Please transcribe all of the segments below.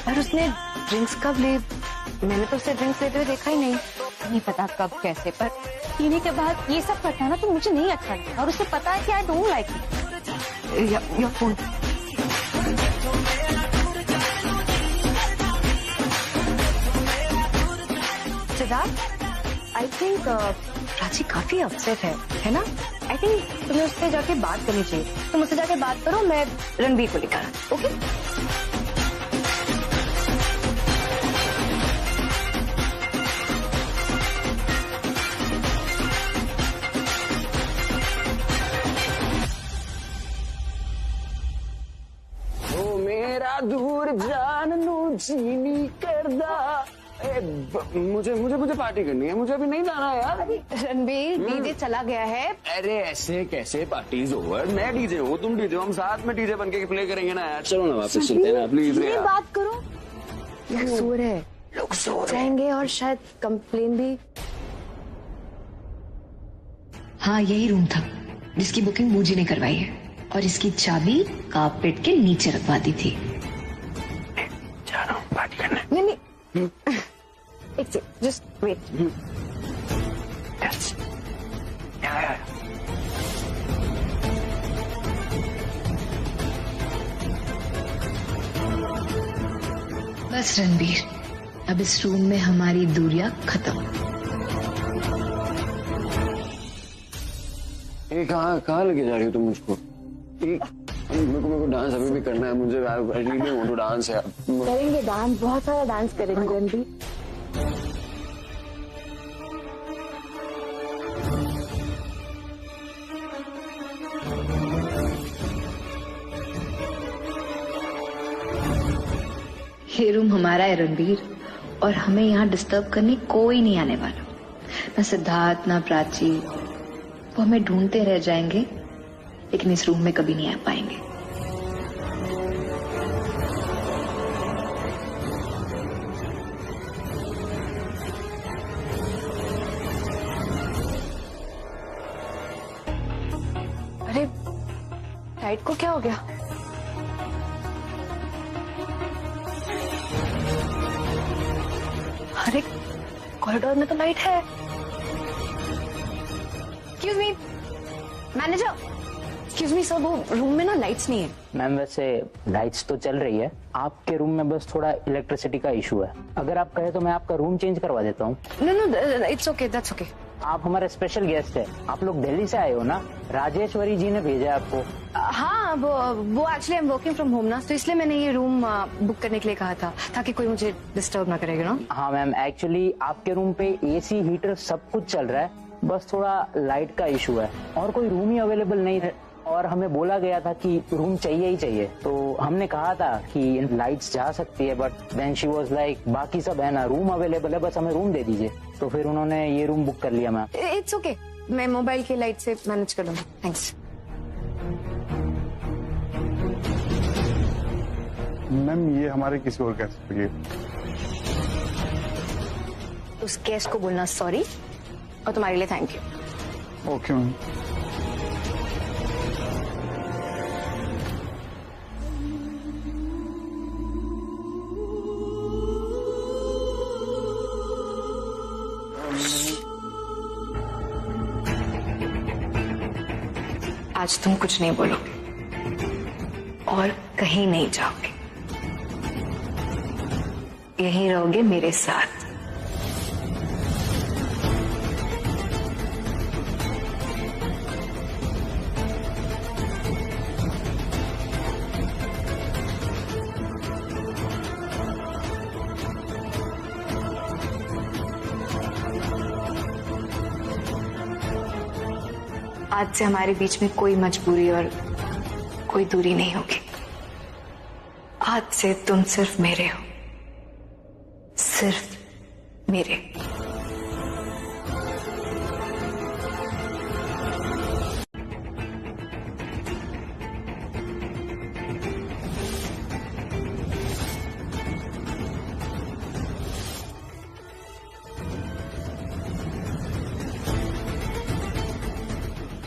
और उसने ड्रिंक्स कब ली? मैंने तो उसे ड्रिंक्स लेते हुए देखा ही नहीं पता कब कैसे, पर पीने के बाद ये सब करता है ना तो मुझे नहीं अच्छा लगता, और उसे पता है कि I don't like it. Your phone. Siddharth, I think Prachi काफी अपसेट है ना? आई थिंक तुम्हें उससे जाके बात करनी चाहिए। तुम उससे जाके बात करो, मैं रणबीर को लेकर। ओके? दूर जान नू जीनी करदा। मुझे पार्टी करनी है, मुझे अभी नहीं जाना यार। रणबीर, डीजे चला गया है। अरे ऐसे कैसे पार्टीज ओवर? मैं डीजे हूँ, तुम डीजे हो, हम साथ में डीजे बन के प्ले करेंगे ना यार। चलो ना वापस चलते हैं ना प्लीज यार। बात करो, लोग सो रहे हैं, लोग सो जाएंगे और शायद कंप्लेन भी। हाँ, यही रूम था जिसकी बुकिंग मूजी ने करवाई है, और इसकी चाबी कारपेट के नीचे रखवा दी थी। जा रहा हूँ पार्टी करने। नहीं एक सेकंड, जस्ट वेट। बस रणबीर, अब इस रूम में हमारी दूरियां खत्म। कहाँ लेके जा रही हो तुम मुझको? मेरे को डांस अभी भी करना है, मुझे रियली वांट टू डांस है। करेंगे डांस, बहुत सारा डांस करेंगे रणबीर। ये रूम हमारा है रणबीर, और हमें यहाँ डिस्टर्ब करने कोई नहीं आने वाला। ना सिद्धार्थ, ना प्राची। वो हमें ढूंढते रह जाएंगे, लेकिन इस रूम में कभी नहीं आ पाएंगे। अरे लाइट को क्या हो गया? अरे कॉरिडोर में तो लाइट है। Excuse me manager, excuse me sir, वो रूम में ना लाइट्स नहीं है। मैम वैसे लाइट्स तो चल रही है, आपके रूम में बस थोड़ा इलेक्ट्रिसिटी का इशू है। अगर आप कहे तो मैं आपका रूम चेंज करवा देता हूँ। No it's okay, that's okay. आप हमारे स्पेशल गेस्ट है, आप लोग दिल्ली से आए हो ना? राजेश्वरी जी ने भेजा है आपको। हाँ, वो actually I am working from home ना, तो इसलिए मैंने ये रूम बुक करने के लिए कहा था, ताकि कोई मुझे डिस्टर्ब ना करेगा ना। हाँ मैम, एक्चुअली आपके रूम पे एसी, हीटर सब कुछ चल रहा है, बस थोड़ा लाइट का इशू है, और कोई रूम ही अवेलेबल नहीं है। और हमें बोला गया था कि रूम चाहिए ही चाहिए, तो हमने कहा था कि लाइट्स जा सकती है, but then she was like बाकी सब है ना, रूम अवेलेबल है, बस हमें रूम दे दीजिए। तो फिर उन्होंने ये रूम बुक कर लिया मैम। इट्स ओके, मैं मोबाइल की लाइट से मैनेज कर लूंगा, थैंक्स। मैम ये हमारे किसी और गेस्ट के लिए। उस गेस्ट को बोलना सॉरी, और तुम्हारे लिए थैंक यू। Okay ma'am. आज तुम कुछ नहीं बोलोगे और कहीं नहीं जाओगे, यहीं रहोगे मेरे साथ। आज से हमारे बीच में कोई मजबूरी और कोई दूरी नहीं होगी। आज से तुम सिर्फ मेरे हो, सिर्फ मेरे।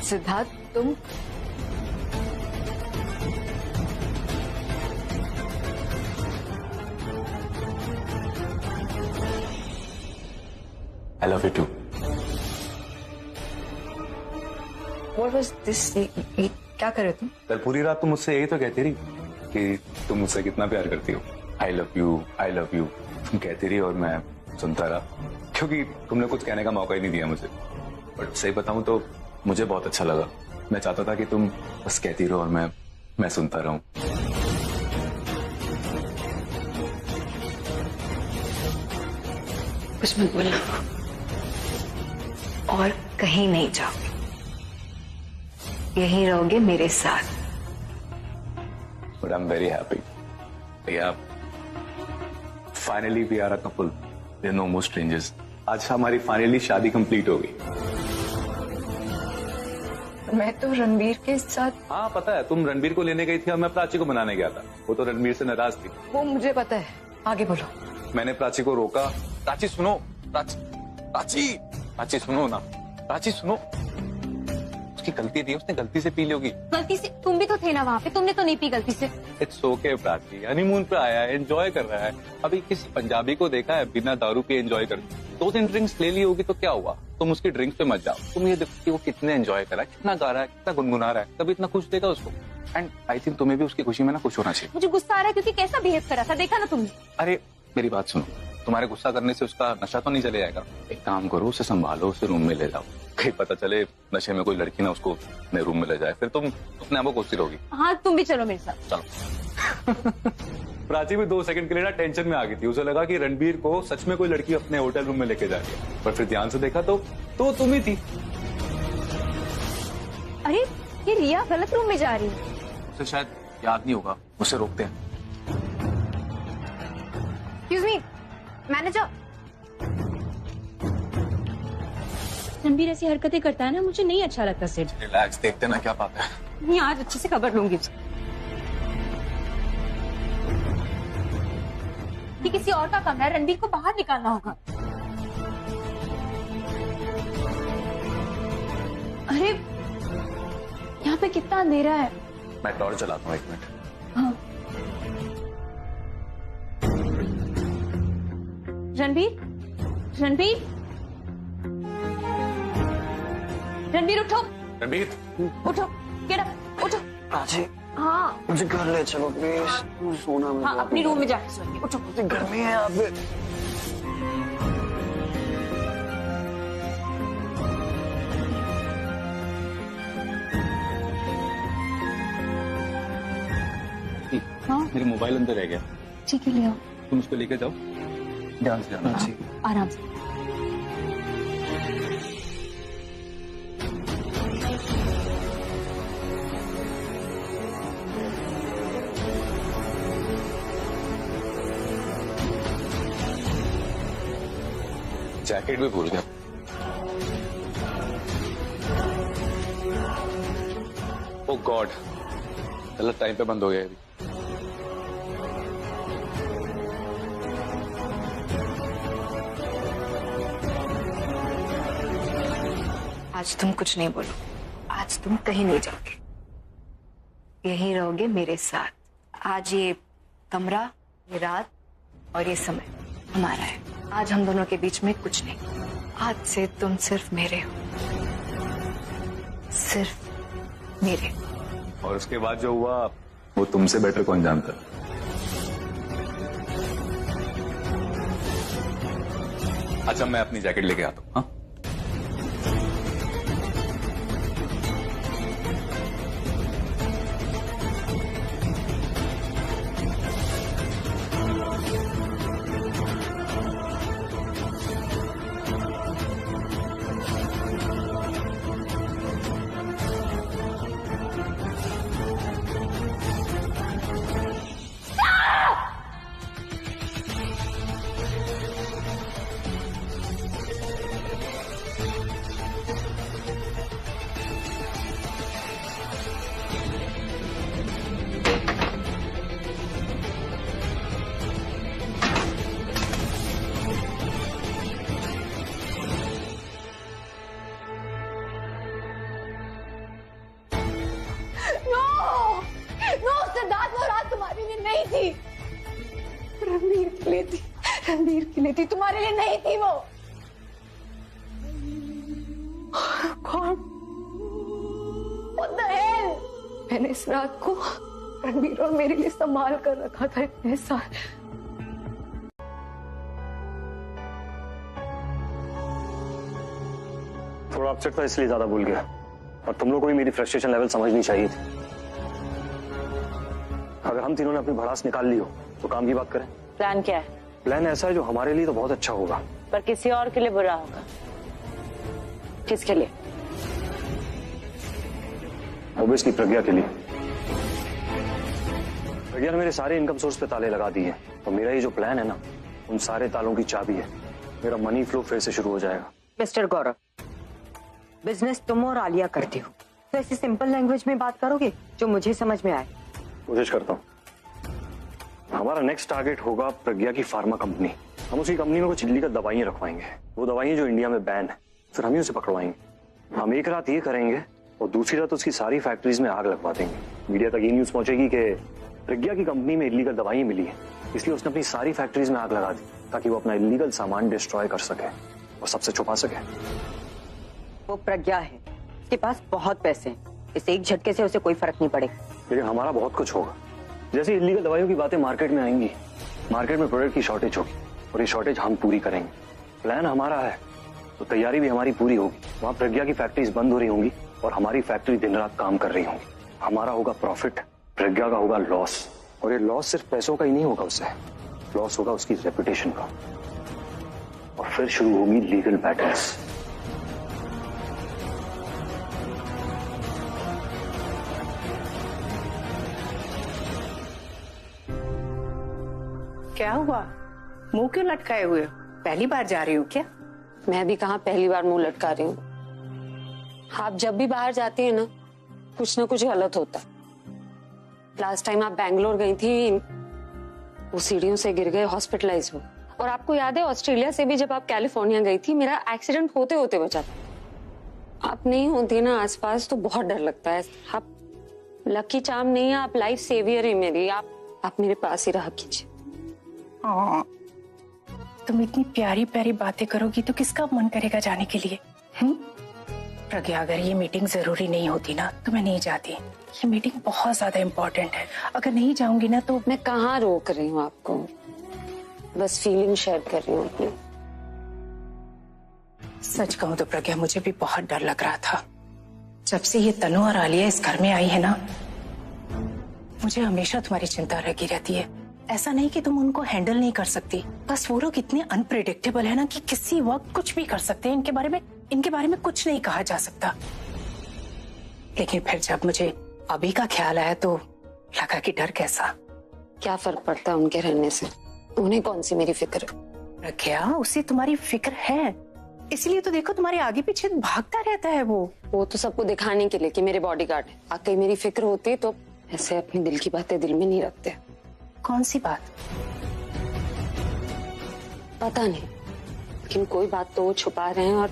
सिद्धार्थ, तुम I love you too. What was this? ये क्या कर रहे हो तुम? कल पूरी रात तुम मुझसे यही तो कहती रही कि तुम मुझसे कितना प्यार करती हो। I love you, I love you. तुम कहती रही और मैं सुनता रहा, क्योंकि तुमने कुछ कहने का मौका ही नहीं दिया मुझे। बट सही बताऊं तो मुझे बहुत अच्छा लगा। मैं चाहता था कि तुम बस कहती रहो और मैं सुनता रहूं। कुछ मत बोलना और कहीं नहीं जाओगे, यहीं रहोगे मेरे साथ। But I'm very happy. Yeah. Finally we are a couple. There are no more strangers. आज हमारी फाइनली शादी कंप्लीट हो गई। मैं तो रणबीर के साथ। हाँ पता है, तुम रणबीर को लेने गई थी और मैं प्राची को बनाने गया था। वो तो रणबीर से नाराज थी। वो मुझे पता है, आगे बोलो। मैंने प्राची को रोका। प्राची सुनो, प्राची सुनो ना, प्राची सुनो। उसकी गलती थी, उसने गलती से पी ली होगी। गलती से? तुम भी तो थे ना वहाँ पे, तुमने तो नहीं पी गलती से। इट्स ओके प्राची, हनीमून पे आया है, एंजॉय कर रहा है। अभी किसी पंजाबी को देखा है बिना दारू पे एंजॉय करते? 2-3 ड्रिंक्स ले ली होगी तो क्या हुआ? तुम उसकी ड्रिंक्स पे मत जाओ। तुम ये देखो कि वो कितने एंजॉय कर रहा है, कितना गा रहा है, कितना गुनगुना रहा है। कभी इतना खुश देखा उसको? एंड आई थिंक तुम्हें भी उसकी खुशी में ना खुश होना चाहिए। मुझे गुस्सा आ रहा है क्योंकि कैसा बिहेव करा था, देखा ना तुमने? अरे मेरी बात सुनो, तुम्हारे गुस्सा करने से उसका नशा तो नहीं चले जाएगा। एक काम करो, उसे संभालो, उसे रूम में ले जाओ। कहीं पता चले नशे में कोई लड़की ना उसको अपने रूम में ले जाए, फिर तुम अपने आप को कोसती रहोगी। हाँ, तुम भी चलो मेरे साथ। चलो। प्राची भी 2 सेकंड के लिए ना टेंशन में आ गई थी। उसे लगा कि रणबीर को सच में कोई लड़की अपने होटल रूम में लेके जा रही है, पर फिर ध्यान से देखा तो तुम ही थी। अरे ये रिया गलत रूम में जा रही है। उसे शायद याद नहीं होगा, उसे रोकते हैं। Excuse me manager. रणबीर ऐसी हरकतें करता है ना, मुझे नहीं अच्छा लगता। सिर्फ रिलैक्स, देखते ना क्या बात है। नहीं, आज अच्छे से खबर लूंगी उसकी। ये किसी और का कमरा है, रणबीर को बाहर निकालना होगा। अरे यहाँ पे कितना अंधेरा है। मैं टॉर्च चलाता हूँ, 1 मिनट। हाँ। रणबीर, रणबीर, रणबीर उठो। रणबीर उठो, गेट अप, उठो। प्राची, हाँ मुझे घर ले चलो प्लीज। सोना में हाँ, अपनी रूम में जाके सोएंगे। उठो। गर्मी है यहाँ पे। हाँ मेरा मोबाइल अंदर रह गया। ठीक है, ले आओ। तुम उसको लेके जाओ, ध्यान से जाना। आराम से। जैकेट भी भूल गया। ओह गॉड, गलत टाइम पे बंद हो गया अभी। आज तुम कुछ नहीं बोलो, आज तुम कहीं नहीं जाओगे, यहीं रहोगे मेरे साथ। आज ये कमरा, ये रात और ये समय हमारा है। आज हम दोनों के बीच में कुछ नहीं। आज से तुम सिर्फ मेरे हो, सिर्फ मेरे। और उसके बाद जो हुआ वो तुमसे बेटर कौन जानता। अच्छा मैं अपनी जैकेट लेके आता हूँ। हाँ सिद्धार्थ, वो रात तुम्हारे लिए नहीं थी, रणबीर के लिए थी। रणबीर के लिए थी, तुम्हारे लिए नहीं थी वो। कौन? What the hell? मैंने इस रात को रणबीर और मेरे लिए संभाल कर रखा था इतने साल। थोड़ा अपसेट था इसलिए ज्यादा भूल गया, और तुम लोग को भी मेरी फ्रस्ट्रेशन लेवल समझनी चाहिए थी। अगर हम तीनों ने अपनी भड़ास निकाल ली हो तो काम की बात करें। प्लान क्या है? प्लान ऐसा है जो हमारे लिए तो बहुत अच्छा होगा, पर किसी और के लिए बुरा होगा। किसके लिए? ऑब्वियसली प्रज्ञा के लिए। प्रज्ञा ने मेरे सारे इनकम सोर्स पे ताले लगा दिए, और मेरा ये जो प्लान है ना, उन सारे तालों की चाबी है। मेरा मनी फ्लो फिर से शुरू हो जाएगा। मिस्टर गौरव, बिजनेस तुम और आलिया करती हो, तो ऐसी सिंपल लैंग्वेज में बात करोगे जो मुझे समझ में आए। कोशिश करता हूँ। हमारा नेक्स्ट टारगेट होगा प्रज्ञा की फार्मा कंपनी। हम उसी कंपनी में कुछ इल्लीगल दवाइयां रखवाएंगे, वो दवाइयां जो इंडिया में बैन है, फिर हम ही उसे पकड़वाएंगे। हम एक रात ये करेंगे और दूसरी रात उसकी सारी फैक्ट्रीज में आग लगवा देंगे। मीडिया तक ये न्यूज पहुंचेगी कि प्रज्ञा की कंपनी में इल्लीगल दवाइयां मिली है, इसलिए उसने अपनी सारी फैक्ट्रीज में आग लगा दी ताकि वो अपना इल्लीगल सामान डिस्ट्रॉय कर सके और सबसे छुपा सके। वो प्रज्ञा है, उसके पास बहुत पैसे हैं, इस एक झटके से उसे कोई फर्क नहीं पड़ेगा। लेकिन हमारा बहुत कुछ होगा। जैसे इल्लीगल दवाइयों की बातें मार्केट में आएंगी, मार्केट में प्रोडक्ट की शॉर्टेज होगी, और ये शॉर्टेज हम पूरी करेंगे। प्लान हमारा है तो तैयारी भी हमारी पूरी होगी। वहां प्रज्ञा की फैक्ट्रीज बंद हो रही होंगी और हमारी फैक्ट्री दिन रात काम कर रही होंगी। हमारा होगा प्रॉफिट, प्रज्ञा का होगा लॉस। और ये लॉस सिर्फ पैसों का ही नहीं होगा, उससे लॉस होगा उसकी रेपुटेशन का। और फिर शुरू होगी लीगल बैटल्स। क्या हुआ? मुंह क्यों लटकाए हुए हो? पहली बार जा रही हो क्या? मैं भी कहाँ पहली बार मुंह लटका रही हूँ। आप जब भी बाहर जाती है ना, कुछ ना कुछ गलत होता है। लास्ट टाइम आप बैंगलोर गई थी, वो सीढ़ियों से गिर गए, हॉस्पिटलाइज हो। और आपको याद है ऑस्ट्रेलिया से भी जब आप कैलिफोर्निया गई थी, मेरा एक्सीडेंट होते होते बचा था। आप नहीं होती ना आसपास तो बहुत डर लगता है। आप लकी चार्म नहीं है, आप लाइफ सेवियर है मेरी। आप मेरे पास ही रहा कीजिए। हाँ, तुम इतनी प्यारी प्यारी बातें करोगी तो किसका मन करेगा जाने के लिए? प्रज्ञा, अगर ये मीटिंग जरूरी नहीं होती ना तो मैं नहीं जाती। ये मीटिंग बहुत ज्यादा इम्पोर्टेंट है, अगर नहीं जाऊंगी ना तो। मैं कहाँ रोक रही हूँ आपको, बस फीलिंग शेयर कर रही हूँ अपनी। सच कहूँ तो प्रज्ञा, मुझे भी बहुत डर लग रहा था। जब से ये तनु और आलिया इस घर में आई है ना, मुझे हमेशा तुम्हारी चिंता लगी रहती है। ऐसा नहीं कि तुम उनको हैंडल नहीं कर सकती, बस वो लोग इतने अनप्रेडिक्टेबल है ना कि किसी वक्त कुछ भी कर सकते हैं। इनके बारे में कुछ नहीं कहा जा सकता। लेकिन फिर जब मुझे अभी का ख्याल आया तो लगा कि डर कैसा। क्या फर्क पड़ता है उनके रहने से? उन्हें कौन सी मेरी फिक्र है? क्या उसे तुम्हारी फिक्र है? इसलिए तो देखो तुम्हारे आगे पीछे भागता रहता है वो तो सबको दिखाने के लिए कि मेरे बॉडीगार्ड है। आगे मेरी फिक्र होती तो ऐसे अपनी दिल की बातें दिल में नहीं रखते। कौन सी बात? पता नहीं, लेकिन कोई बात तो वो छुपा रहे हैं, और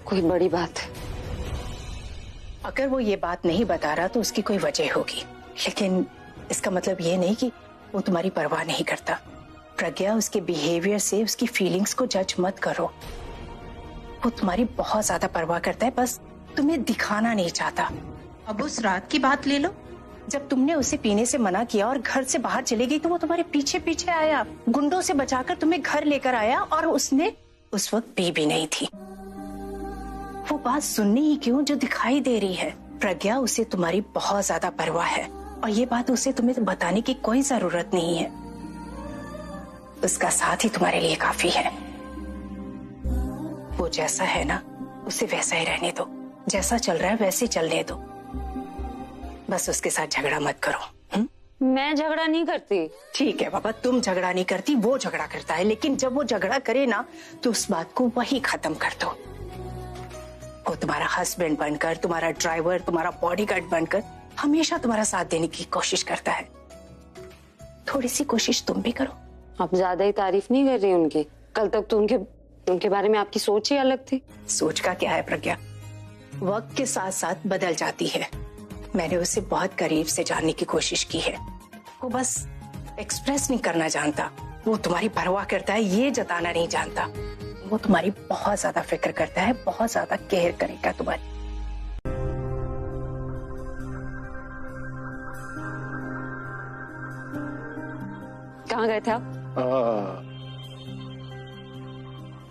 कोई बड़ी बात है। अगर वो ये बात नहीं बता रहा तो उसकी कोई वजह होगी, लेकिन इसका मतलब ये नहीं कि वो तुम्हारी परवाह नहीं करता। प्रज्ञा, उसके बिहेवियर से उसकी फीलिंग्स को जज मत करो। वो तुम्हारी बहुत ज्यादा परवाह करता है, बस तुम्हें दिखाना नहीं चाहता। अब उस रात की बात ले लो, जब तुमने उसे पीने से मना किया और घर से बाहर चली गई तो वो तुम्हारे पीछे पीछे आया, गुंडों से बचाकर तुम्हें घर लेकर आया, और उसने उस वक्त पी भी नहीं थी। वो बात सुननी ही क्यों जो दिखाई दे रही है। प्रज्ञा, उसे तुम्हारी बहुत ज्यादा परवाह है, और ये बात उसे तुम्हें बताने की कोई जरूरत नहीं है। उसका साथ ही तुम्हारे लिए काफी है। वो जैसा है ना, उसे वैसा ही रहने दो, जैसा चल रहा है वैसे चलने दो। बस उसके साथ झगड़ा मत करो। मैं झगड़ा नहीं करती। ठीक है बाबा, तुम झगड़ा नहीं करती, वो झगड़ा करता है, लेकिन जब वो झगड़ा करे ना तो उस बात को वही खत्म कर दो। वो तुम्हारा हस्बैंड बनकर, तुम्हारा ड्राइवर, तुम्हारा बॉडीगार्ड बनकर हमेशा तुम्हारा साथ देने की कोशिश करता है। थोड़ी सी कोशिश तुम भी करो। आप ज्यादा ही तारीफ नहीं कर रही उनकी। कल तक तो उनके बारे में आपकी सोच ही अलग थी। सोच का क्या है प्रज्ञा, वक्त के साथ साथ बदल जाती है। मैंने उसे बहुत करीब से जानने की कोशिश की है, वो बस एक्सप्रेस नहीं करना जानता। वो तुम्हारी परवाह करता है, ये जताना नहीं जानता। वो तुम्हारी बहुत ज्यादा फिक्र करता है, बहुत ज्यादा केयर करेगा तुम्हारी। कहाँ गए थे आप?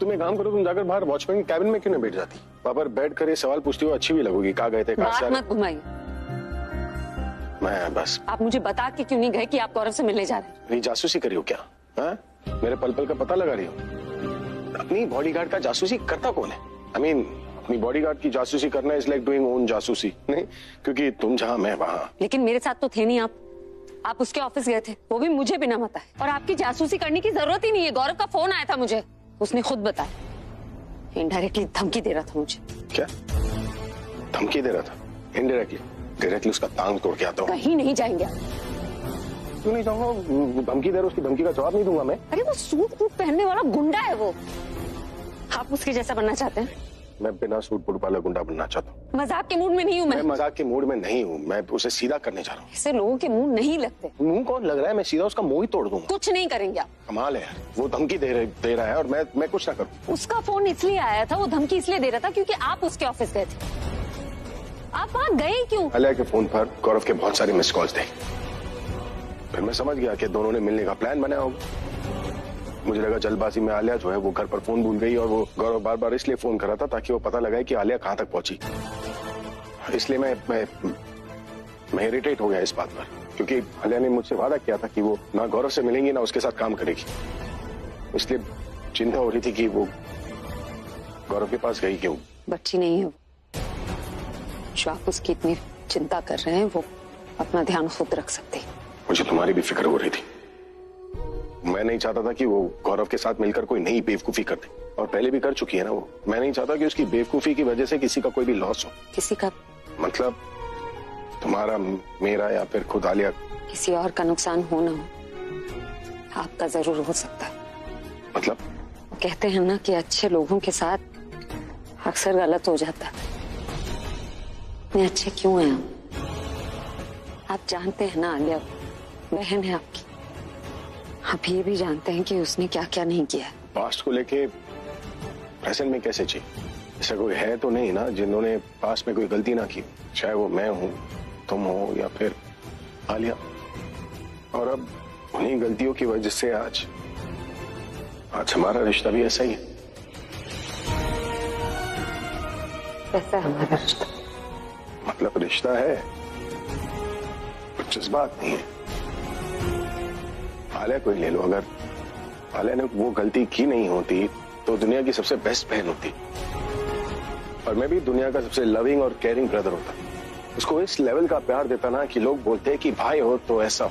तुम एक काम करो, तुम जाकर बाहर वॉचमैन के कैबिन में क्यों नहीं बैठ जाती? वहां पर बैठ कर ये सवाल पूछती हो, अच्छी भी लगोगी। कहाँ गए थे? बात मत घुमाइए। मैं बस, आप मुझे बता के क्यों नहीं गए कि आप गौरव से मिलने जा रहे हैं? मेरी जासूसी करी हो क्या? हाँ, मेरे पल पल का पता लगा रही हो? अपनी बॉडीगार्ड का जासूसी करता कौन है? I mean, अपनी बॉडीगार्ड की जासूसी करना इज लाइक डूइंग ओन जासूसी। नहीं, क्योंकि तुम जहाँ मैं वहाँ। लेकिन मेरे साथ तो थे नहीं आप उसके ऑफिस गए थे, वो भी मुझे बिना बताए। और आपकी जासूसी करने की जरूरत ही नहीं है। गौरव का फोन आया था मुझे, उसने खुद बताया। इनडायरेक्टली धमकी दे रहा था मुझे। क्या धमकी दे रहा था? इनडायरेक्टली? डायरेक्टली उसका टांग तोड़ के आता हूँ। कहीं नहीं जाएंगे आप। क्यों नहीं जाऊंगा? धमकी दे रहा, उसकी धमकी का जवाब नहीं दूंगा मैं। अरे वो सूट बूट पहनने वाला गुंडा है वो। आप उसके जैसा बनना चाहते हैं? मैं बिना सूट बूट वाला गुंडा बनना चाहता हूँ। मजाक के मूड में नहीं हूँ मैं मजाक के मूड में नहीं हूँ, मैं उसे सीधा करने जा रहा हूँ। ऐसे लोगों के मुंह नहीं लगते। मुंह कौन लग रहा है? मैं सीधा उसका मुंह ही तोड़ दूंगा। कुछ नहीं करेंगे आप। कमाल है यार, वो धमकी दे रहा है और मैं कुछ ना करूँ। उसका फोन इसलिए आया था, वो धमकी इसलिए दे रहा था क्योंकि आप उसके ऑफिस गए थे। आप वहाँ गए क्यों? आलिया के फोन पर गौरव के बहुत सारे मिस कॉल्स थे। फिर मैं समझ गया कि दोनों ने मिलने का प्लान बनाया होगा। मुझे लगा जल्दबाजी में आलिया जो है वो घर पर फोन भूल गई, और वो गौरव बार बार इसलिए फोन कर रहा था ताकि वो पता लगाए कि आलिया कहाँ तक पहुंची। इसलिए मैं इरिटेट हो गया इस बात पर, क्योंकि आलिया ने मुझसे वादा किया था कि वो ना गौरव से मिलेंगी ना उसके साथ काम करेगी। इसलिए चिंता हो रही थी कि वो गौरव के पास गई क्यों। बच्ची नहीं है वो जो आप उसकी इतनी चिंता कर रहे हैं। वो अपना ध्यान खुद रख सकती है। मुझे तुम्हारी भी फिक्र हो रही थी। मैं नहीं चाहता था कि वो गौरव के साथ मिलकर कोई नई बेवकूफी कर दे, और पहले भी कर चुकी है ना वो। मैं नहीं चाहता कि उसकी बेवकूफी की वजह से किसी का कोई भी लॉस हो। किसी का मतलब तुम्हारा, मेरा, या फिर खुद आलिया। किसी और का नुकसान हो ना हो, आपका जरूर हो सकता है। मतलब वो कहते हैं ना कि अच्छे लोगों के साथ अक्सर गलत हो जाता है। इतने अच्छे क्यों हैं आप जानते हैं ना, आलिया बहन है आपकी। आप ये भी जानते हैं कि उसने क्या क्या नहीं किया। पास्ट को लेके प्रेजेंट में कैसे चाहिए? ऐसा कोई है तो नहीं ना जिन्होंने पास्ट में कोई गलती ना की, चाहे वो मैं हूं, तुम हो, या फिर आलिया। और अब उन्हीं गलतियों की वजह से आज हमारा रिश्ता भी ऐसा ही है। कैसा है हमारा रिश्ता? मतलब रिश्ता है, कुछ जज्बात नहीं है। आलिया को ही ले लो, अगर आलिया ने वो गलती की नहीं होती तो दुनिया की सबसे बेस्ट बहन होती, और मैं भी दुनिया का सबसे लविंग और केयरिंग ब्रदर होता। उसको इस लेवल का प्यार देता ना कि लोग बोलते हैं कि भाई हो तो ऐसा,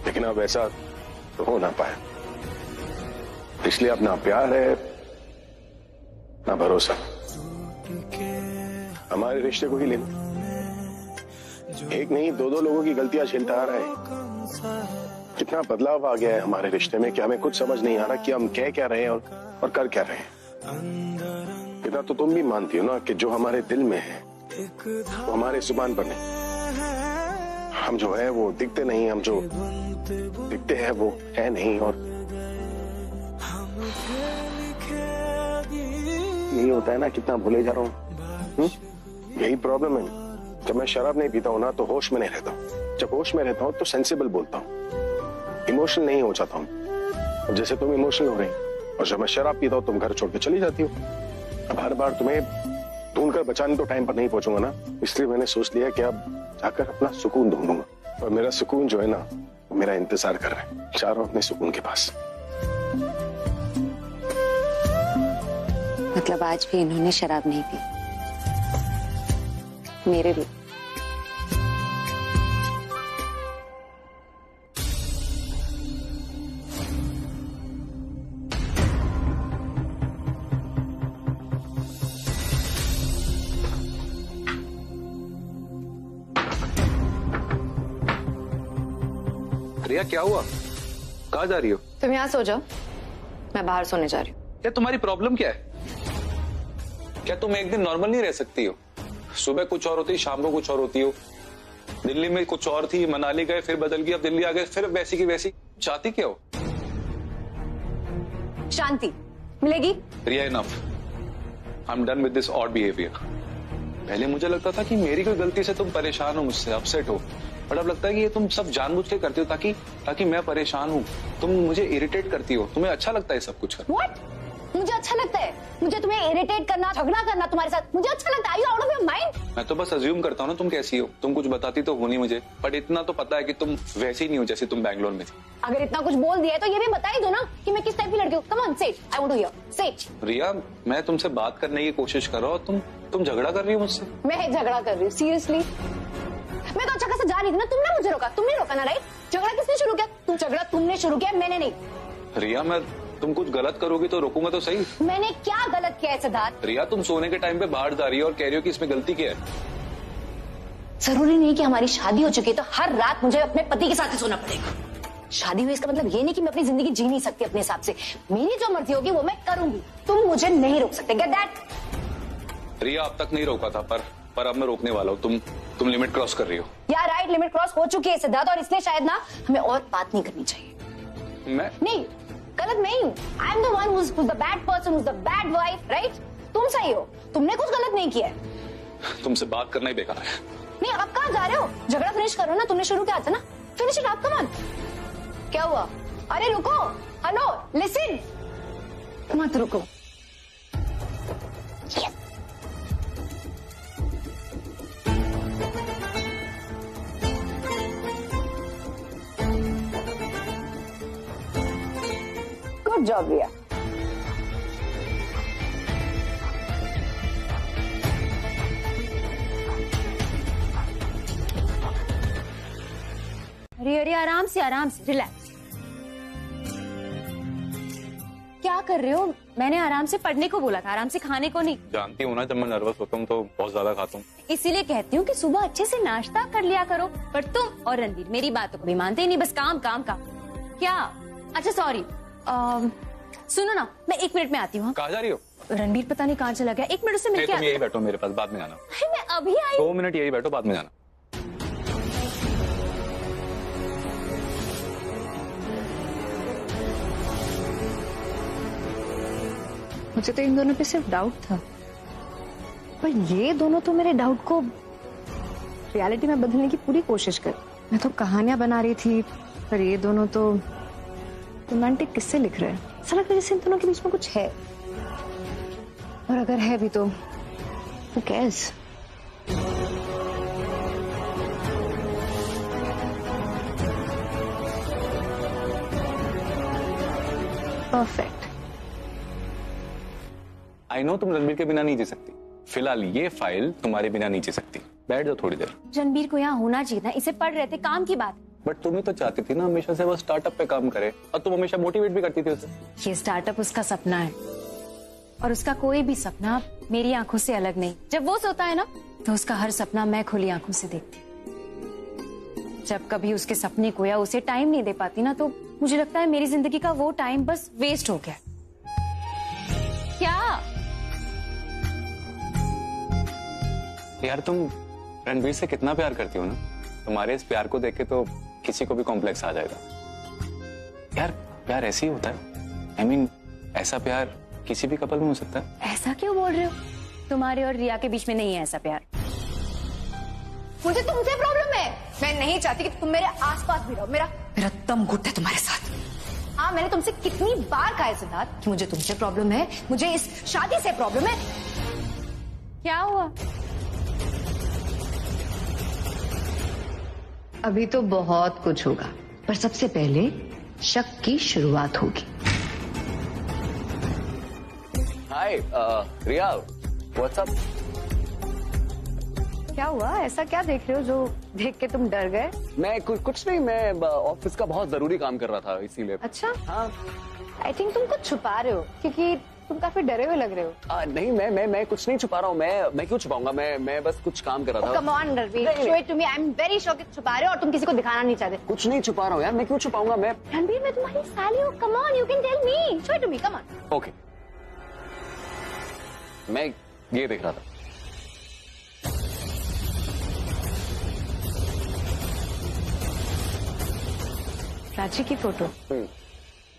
लेकिन अब ऐसा तो हो ना पाया। इसलिए अब ना प्यार है ना भरोसा। हमारे रिश्ते को ही ले लो, एक नहीं दो लोगों की गलतियां झेलता आ रहा है। कितना बदलाव आ गया है हमारे रिश्ते में कि हमें कुछ समझ नहीं आ रहा कि हम कह क्या रहे हैं और कर क्या रहे हैं। इतना तो तुम भी मानती हो ना कि जो हमारे दिल में है वो हमारे जुबान पर नहीं। हम जो है वो दिखते नहीं, हम जो दिखते हैं वो है नहीं। और यही होता है ना, कितना भूले जा रहा हूँ। यही प्रॉब्लम है। जब मैं शराब नहीं पीता हूँ ना तो होश में नहीं रहता हूँ। जब होश में रहता हूँ तो सेंसिबल बोलता हूँ, इमोशनल नहीं हो जाता हूँ। जैसे तुम इमोशनल हो रही, और जब मैं शराब पीता हूँ तुम घर छोड़ के चली जाती हो। अब हर बार तुम्हें ढूंढ कर बचाने तो टाइम पर नहीं पहुंचूंगा ना, इसलिए मैंने सोच लिया कि अब जाकर अपना सुकून ढूंढूंगा। और मेरा सुकून जो है ना, मेरा इंतजार कर रहा है। जा रहा हूं अपने सुकून के पास। मतलब आज भी इन्होंने शराब नहीं पी, मेरे लिए। रिया क्या हुआ? कहाँ जा रही हो? तुम यहाँ सो जाओ, मैं बाहर सोने जा रही हूँ। क्या तुम्हारी प्रॉब्लम क्या है? क्या तुम एक दिन नॉर्मल नहीं रह सकती हो? सुबह कुछ और होती, शाम को कुछ और होती हो। दिल्ली में कुछ और थी, मनाली गए, फिर बदल गई, अब दिल्ली आ गए, फिर वैसी की वैसी। चाहती क्या हो? शांति मिलेगी? Riya enough, I am done with this odd behaviour. पहले मुझे लगता था कि मेरी कोई गलती से तुम परेशान हो, मुझसे अपसेट हो, बट अब लगता है कि ये तुम सब जानबूझ के करती हो ताकि मैं परेशान हूँ। तुम मुझे इरिटेट करती हो, तुम्हें अच्छा लगता है सब कुछ करना। What? मुझे अच्छा लगता है? मुझे तुम्हें इरिटेट करना, झगड़ा करना तुम्हारे साथ मुझे अच्छा लगता है? Are you out of your mind? मैं तो बस अज्यूम करता हूँ ना तुम कैसी हो। तुम कुछ बताती तो हो नहीं मुझे, बट इतना तो पता है कि तुम वैसी नहीं हो जैसी तुम बैंगलोर में थी। अगर इतना कुछ बोल दिया है तो ये भी बता ही दो ना कि मैं किस टाइप की लड़की हूँ। Come on, say it. I want to hear. Say it. रिया, मैं तुमसे बात करने की कोशिश कर रहा हूँ, तुम झगड़ा कर रही हो मुझसे। मैं झगड़ा कर रही हूँ? सीरियसली? मैं तो अच्छा खासा जा रही थी ना, तुमने मुझे रोका। तुमने रोका ना, राइट? झगड़ा किसने शुरू किया? झगड़ा तुमने शुरू किया, मैंने नहीं। रिया, मैं तुम कुछ गलत करोगी तो रोकूंगा तो सही। मैंने क्या गलत किया है सिद्धार्थ? रिया, तुम सोने के टाइम पे बाहर जा रही हो और कह रही हो कि इसमें गलती क्या है? जरूरी नहीं कि हमारी शादी हो चुकी है तो हर रात मुझे अपने पति के साथ ही सोना पड़ेगा। शादी हुई इसका मतलब ये नहीं कि मैं अपनी जिंदगी जी नहीं सकती अपने हिसाब से। मेरी जो मर्जी होगी वो मैं करूंगी, तुम मुझे नहीं रोक सकते। Get that? रिया, अब तक नहीं रोका था, पर अब मैं रोकने वाला हूँ। तुम लिमिट क्रॉस कर रही हो। यार राइट, लिमिट क्रॉस हो चुकी है सिद्धार्थ, और इसलिए शायद ना हमें और बात नहीं करनी चाहिए। मैं नहीं, गलत मैं ही हूँ। I am the one who's the bad person, who's the bad wife, right? तुम सही हो, तुमने कुछ गलत नहीं किया है। तुमसे बात करना ही बेकार है। नहीं, अब कहाँ जा रहे हो? झगड़ा फिनिश करो ना, तुमने शुरू किया था ना, finish it up. Come on. क्या हुआ? अरे रुको, हेलो, लिसन। मत रुको। गुड जॉब रिया। अरे अरे, आराम से रिलैक्स। क्या कर रहे हो? मैंने आराम से पढ़ने को बोला था, आराम से खाने को नहीं। जानती हूँ ना, जब मैं नर्वस होता हूँ तो बहुत ज्यादा खाता हूँ। इसीलिए कहती हूँ कि सुबह अच्छे से नाश्ता कर लिया करो। पर तुम और रणवीर मेरी बातों को भी मानते ही नहीं, बस काम काम काम। क्या? अच्छा सॉरी, सुनो ना, मैं 1 मिनट में आती हूँ। कहाँ जा रही हो? रणवीर पता नहीं कहाँ चला गया, 1 मिनट उससे मिलके तुम यही बैठो मेरे पास, बाद में जाना। मैं अभी आई। 2 मिनट यही बैठो, बाद में जाना। मुझे तो इन दोनों पे सिर्फ डाउट था, पर ये दोनों तो मेरे डाउट को रियलिटी में बदलने की पूरी कोशिश कर। मैं तो कहानियां बना रही थी, पर ये दोनों तो रोमांटिक किस्से लिख रहे हैं। ऐसा लग रहा है जैसे इन दोनों के बीच में कुछ है, और अगर है भी तो who cares? Perfect. I know तुम रणबीर के बिना नहीं जी सकती, फिलहाल ये फाइल तुम्हारे बिना नहीं जी सकती। बैठ जाओ थोड़ी देर। रणबीर को यहाँ होना चाहिए था, इसे पढ़ रहे थे, काम की बात। बट तुम ही तो चाहती थी ना हमेशा से वो स्टार्टअप पे काम करे, और तुम हमेशा मोटिवेट भी करती थी उसे। ये स्टार्टअप उसका सपना है, और उसका कोई भी सपना मेरी आंखों से अलग नहीं। जब वो सोता है ना, तो उसका हर सपना मैं खुली आंखों से देखती। जब कभी उसके सपने को या उसे टाइम नहीं दे पाती ना, तो मुझे लगता है मेरी जिंदगी का वो टाइम बस वेस्ट हो गया। क्या यार, तुम रणबीर से कितना प्यार करती हो ना, तुम्हारे इस प्यार को देख के तो किसी को भी कॉम्प्लेक्स आ जाएगा। यार, प्यार ऐसे ही होता है। I mean, ऐसा प्यार किसी भी कपल में हो सकता है। ऐसा क्यों बोल रहे हो? तुम्हारे और रिया के बीच में नहीं है ऐसा प्यार। मुझे तुमसे प्रॉब्लम है। मैं नहीं चाहती कि तुम मेरे आसपास भी रहो। मेरा दम घुटता है तुम्हारे साथ। हाँ, मैंने तुमसे कितनी बार कहा है सिद्धार्थ कि मुझे तुमसे प्रॉब्लम है, मुझे इस शादी से प्रॉब्लम है। क्या हुआ? अभी तो बहुत कुछ होगा, पर सबसे पहले शक की शुरुआत होगी। हाय रिया, व्हाट्स अप? क्या हुआ? ऐसा क्या देख रहे हो जो देख के तुम डर गए? मैं कुछ नहीं, मैं ऑफिस का बहुत जरूरी काम कर रहा था इसीलिए। अच्छा, हाँ। आई थिंक तुम कुछ छुपा रहे हो क्योंकि तुम काफी डरे हुए लग रहे हो। नहीं, मैं कुछ नहीं छुपा रहा हूँ। मैं क्यों छुपाऊंगा? मैं बस कुछ काम कर रहा था। Come on Ranbir, show it to me. I am very sure कि छुपा रहे हो और तुम किसी को दिखाना नहीं चाहते। कुछ नहीं छुपा रहा हूँ यार, मैं क्यों छुपाऊंगा? मैं रणबीर, मैं तुम्हारी साली हूँ। Come on, you can tell me. Show it to me, come on. Okay, मैं ये देख रहा था। प्राची की फोटो।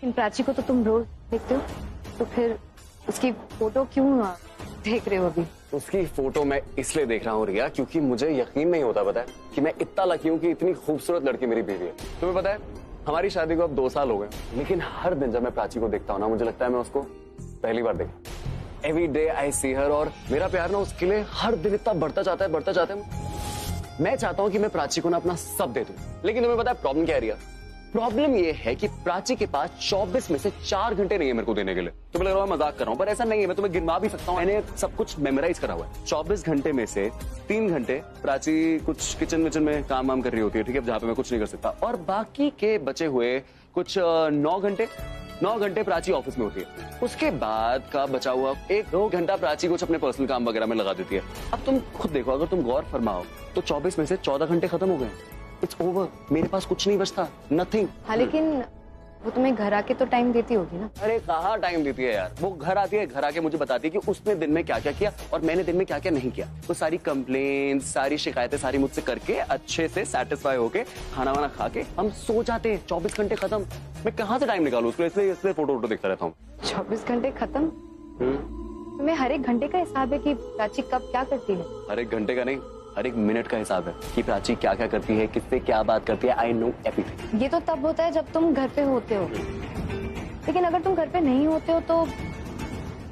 इन प्राची को तो तुम रोज देखते हो, तो फिर उसकी फोटो क्यों देख रहे हो अभी? उसकी फोटो मैं इसलिए देख रहा हूँ रिया, क्योंकि मुझे यकीन नहीं होता पता है कि मैं इतना लकी हूँ कि इतनी खूबसूरत लड़की मेरी बीवी है। तुम्हें पता है हमारी शादी को अब 2 साल हो गए, लेकिन हर दिन जब मैं प्राची को देखता हूँ ना, मुझे लगता है मैं उसको पहली बार देखा। एवरी डे आई सी हर, और मेरा प्यार ना उसके लिए हर दिन इतना बढ़ता जाता है। मैं चाहता हूँ कि मैं प्राची को ना अपना सब दे दूं, लेकिन तुम्हें पता है प्रॉब्लम क्या है रिया? प्रॉब्लम ये है कि प्राची के पास 24 में से 4 घंटे नहीं है मेरे को देने के लिए। तुम्हें लग रहा है मैं मजाक कर रहा हूँ, पर ऐसा नहीं है। मैं तुम्हें गिनवा भी सकता हूँ, मैंने सब कुछ मेमोराइज करा हुआ है। 24 घंटे में से 3 घंटे प्राची कुछ किचन विचन में काम वाम कर रही होती है, ठीक है, जहाँ पे मैं कुछ नहीं कर सकता। और बाकी के बचे हुए कुछ 9 घंटे प्राची ऑफिस में होती है। उसके बाद का बचा हुआ 1-2 घंटा प्राची कुछ अपने पर्सनल काम वगैरह में लगा देती है। अब तुम खुद देखो, अगर तुम गौर फरमाओ तो 24 में से 14 घंटे खत्म हो गए। इट्स ओवर, मेरे पास कुछ नहीं बचता, नथिंग। हाँ, लेकिन वो तुम्हें घर आके तो टाइम देती होगी ना? अरे कहाँ टाइम देती है यार, वो घर आती है, घर आके मुझे बताती है कि उसने दिन में क्या क्या किया और मैंने दिन में क्या क्या नहीं किया। वो सारी कंप्लेंट, सारी शिकायतें सारी मुझसे करके अच्छे से सेटिस्फाई होके खाना वाना खा के हम सो जाते हैं। 24 घंटे खत्म। मैं कहाँ से टाइम निकालूं उसको? इसलिए फोटो देखता रहता हूँ। 24 घंटे खत्म? तुम्हें हर एक घंटे का हिसाब है कि प्राची कब क्या करती है? हर एक घंटे का नहीं, हर एक मिनट का हिसाब है कि प्राची क्या क्या करती है, किससे क्या बात करती है। I know everything. ये तो तब होता है जब तुम घर पे होते हो, लेकिन अगर तुम घर पे नहीं होते हो तो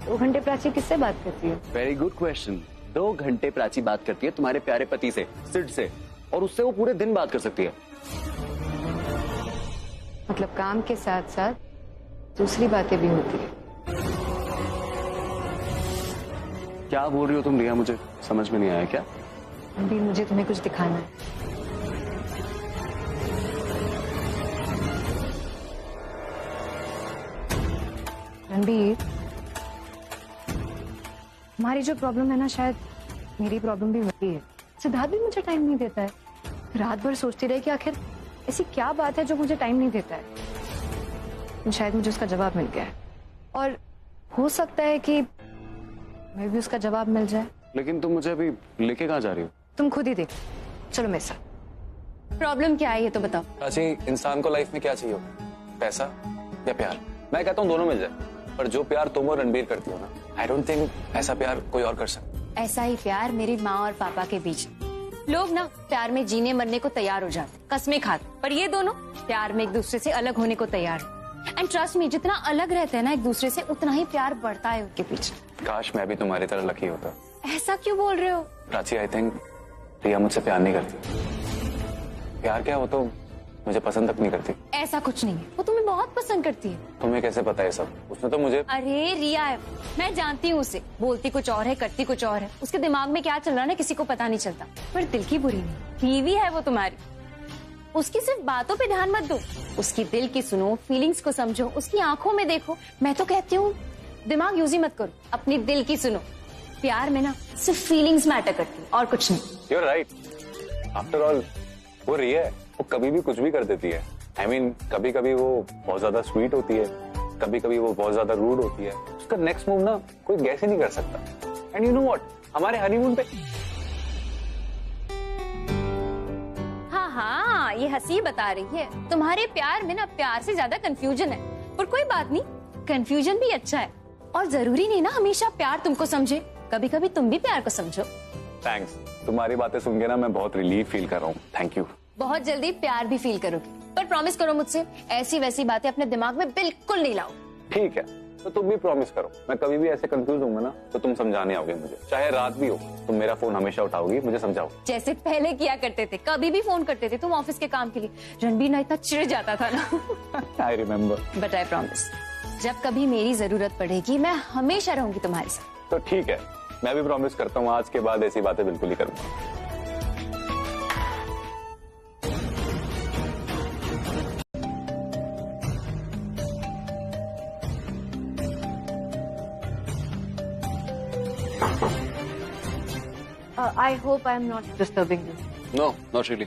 2 घंटे प्राची किससे बात करती है? Very good question. 2 घंटे प्राची बात करती है तुम्हारे प्यारे पति से, सिड से, और उससे वो पूरे दिन बात कर सकती है। मतलब काम के साथ साथ दूसरी बातें भी होती है। क्या बोल रही हो तुम रिया? मुझे समझ में नहीं आया। क्या? अभी मुझे तुम्हें कुछ दिखाना है। रणबीर, हमारी जो प्रॉब्लम है ना, शायद मेरी प्रॉब्लम भी वही है। सिद्धार्थ भी मुझे टाइम नहीं देता है। रात भर सोचती रही कि आखिर ऐसी क्या बात है जो मुझे टाइम नहीं देता है। शायद मुझे उसका जवाब मिल गया है, और हो सकता है कि मैं भी उसका जवाब मिल जाए। लेकिन तुम मुझे अभी लेके कहाँ जा रही हो? तुम खुद ही देखो, चलो मेरे साथ। प्रॉब्लम क्या है ये तो बताओ। प्राची, इंसान को लाइफ में क्या चाहिए? पैसा या प्यार? मैं कहता हूँ दोनों मिल जाए, पर जो प्यार तुम और रणबीर करती हो ना, आई डोंट थिंक ऐसा प्यार कोई और कर सकता। ऐसा ही प्यार मेरी माँ और पापा के बीच। लोग ना प्यार में जीने मरने को तैयार हो जाते, कसमें खाते, पर ये दोनों प्यार में एक दूसरे से अलग होने को तैयार है। एंड ट्रस्ट मी, जितना अलग रहते हैं ना एक दूसरे से, उतना ही प्यार बढ़ता है उनके पीछे। काश मैं भी तुम्हारी तरह लकी होता। ऐसा क्यों बोल रहे हो? प्राची, आई थिंक रिया मुझसे प्यार नहीं करती। प्यार क्या, वो तो मुझे पसंद तक नहीं करती। ऐसा कुछ नहीं है, वो तुम्हें बहुत पसंद करती है। तुम्हें कैसे पता है सब? उसने तो मुझे। अरे रिया है, मैं जानती हूँ उसे। बोलती कुछ और है, करती कुछ और है। उसके दिमाग में क्या चल रहा है ना, किसी को पता नहीं चलता। पर दिल की बुरी नहीं, बीवी है वो तुम्हारी। उसकी सिर्फ बातों पे ध्यान मत दो, उसकी दिल की सुनो, फीलिंग्स को समझो, उसकी आंखों में देखो। मैं तो कहती हूँ दिमाग यूज ही मत करो, अपनी दिल की सुनो। प्यार में ना सिर्फ फीलिंग्स मैटर करती है और कुछ नहीं। You're right. After all, वो रिया है, वो कभी भी कुछ भी कर देती है। I mean, कभी कभी वो बहुत ज्यादा स्वीट होती है, कभी कभी वो बहुत ज्यादा रूड होती है। उसका नेक्स्ट मूव ना कोई गैस ही नहीं कर सकता। एंड यू नो व्हाट, हमारे हनीमून पे। हाँ, ये हंसी बता रही है। तुम्हारे प्यार में ना प्यार से ज्यादा कंफ्यूजन है। पर कोई बात नहीं, कंफ्यूजन भी अच्छा है। और जरूरी नहीं ना हमेशा प्यार तुमको समझे। कभी कभी तुम भी प्यार को समझो। थैंक्स, तुम्हारी बातें सुन के ना मैं बहुत रिलीफ फील कर रहा हूँ। Thank you. बहुत जल्दी प्यार भी फील करोगी, पर प्रॉमिस करो मुझसे ऐसी वैसी बातें अपने दिमाग में बिल्कुल नहीं लाओ। ठीक है, तो तुम भी प्रॉमिस करो, मैं कभी भी ऐसे कंफ्यूज होऊंगा ना तो तुम समझाने आओगे मुझे, चाहे रात भी हो तुम मेरा फोन हमेशा उठाओगी, मुझे समझाओ। जैसे पहले किया करते थे, कभी भी फोन करते थे तुम ऑफिस के काम के लिए। रणबीर ना इतना चिढ़ जाता था ना। I remember. But I promise, जब कभी मेरी जरूरत पड़ेगी मैं हमेशा रहूंगी तुम्हारे साथ। तो ठीक है, मैं भी प्रॉमिस करता हूँ आज के बाद ऐसी बातें बिल्कुल ही करूंगा। I hope I am not disturbing you. No not really.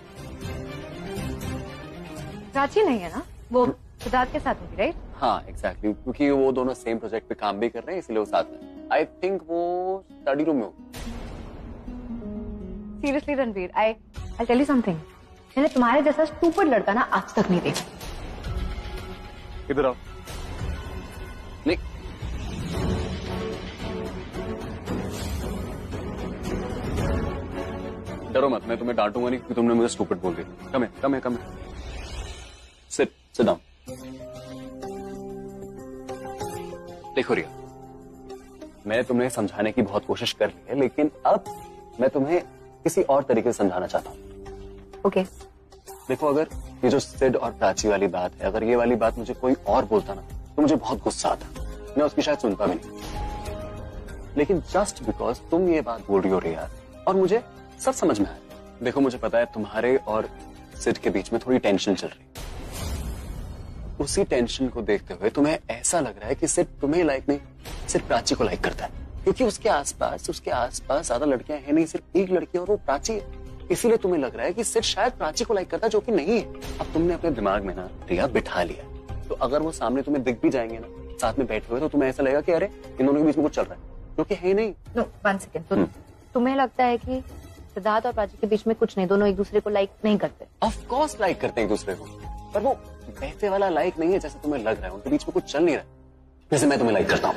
Prachi नहीं है ना, वो सिद्धार्थ के साथ होगी, राइट? हाँ एग्जैक्टली, क्योंकि वो दोनों सेम प्रोजेक्ट पे काम भी कर रहे हैं इसलिए वो साथ में। आई थिंक वो स्टडी रूम में हो। Seriously Ranbir, I'll tell you something. मैंने तुम्हारे जैसा स्टूपिड लड़का ना आज तक नहीं देखा। इधर आओ। नहीं, डरो मत, मैं तुम्हें डांटूंगा नहीं क्योंकि तुमने मुझे स्टूपिड बोल दिया। कम है। Sit down. देखो रिया, मैं तुम्हें समझाने की बहुत कोशिश कर ली है, लेकिन अब मैं तुम्हें किसी और तरीके से समझाना चाहता हूँ। ओके। देखो, अगर ये जो सिड और प्राची वाली बात है, अगर ये वाली बात मुझे कोई और बोलता ना तो मुझे बहुत गुस्सा आता, मैं उसकी शायद सुनता भी नहीं। लेकिन जस्ट बिकॉज तुम ये बात बोल रही हो रिया और मुझे सब समझ में आया। देखो, मुझे पता है तुम्हारे और सिड के बीच में थोड़ी टेंशन चल रही है। उसी टेंशन को देखते हुए तुम्हें ऐसा लग रहा है कि सिड तुम्हें लाइक नहीं, सिर्फ प्राची को लाइक करता है, क्योंकि उसके आसपास ज्यादा लड़कियां हैं नहीं, सिर्फ एक लड़की और वो प्राची है। इसीलिए तुम्हें लग रहा है कि सिड शायद प्राची को लाइक करता है, जो कि नहीं है। अब तुमने अपने दिमाग में ना रिया बिठा लिया, तो अगर वो सामने तुम्हें दिख भी जाएंगे ना साथ में बैठे हुए, तो तुम्हें ऐसा लगेगा कि अरे इन दोनों के बीच में कुछ चल रहा है, जो कि है नहीं। No, 1 second. तो तुम्हें लगता है कि सिद्धार्थ और प्राची के बीच में कुछ नहीं, दोनों एक दूसरे को लाइक नहीं करते? ऑफ कोर्स लाइक करते हैं एक दूसरे को, पर वो वैसे वाला लाइक नहीं है जैसे तुम्हें लग रहा है। उनके बीच में कुछ चल नहीं रहा है जैसे मैं तुम्हें लाइक करता हूँ।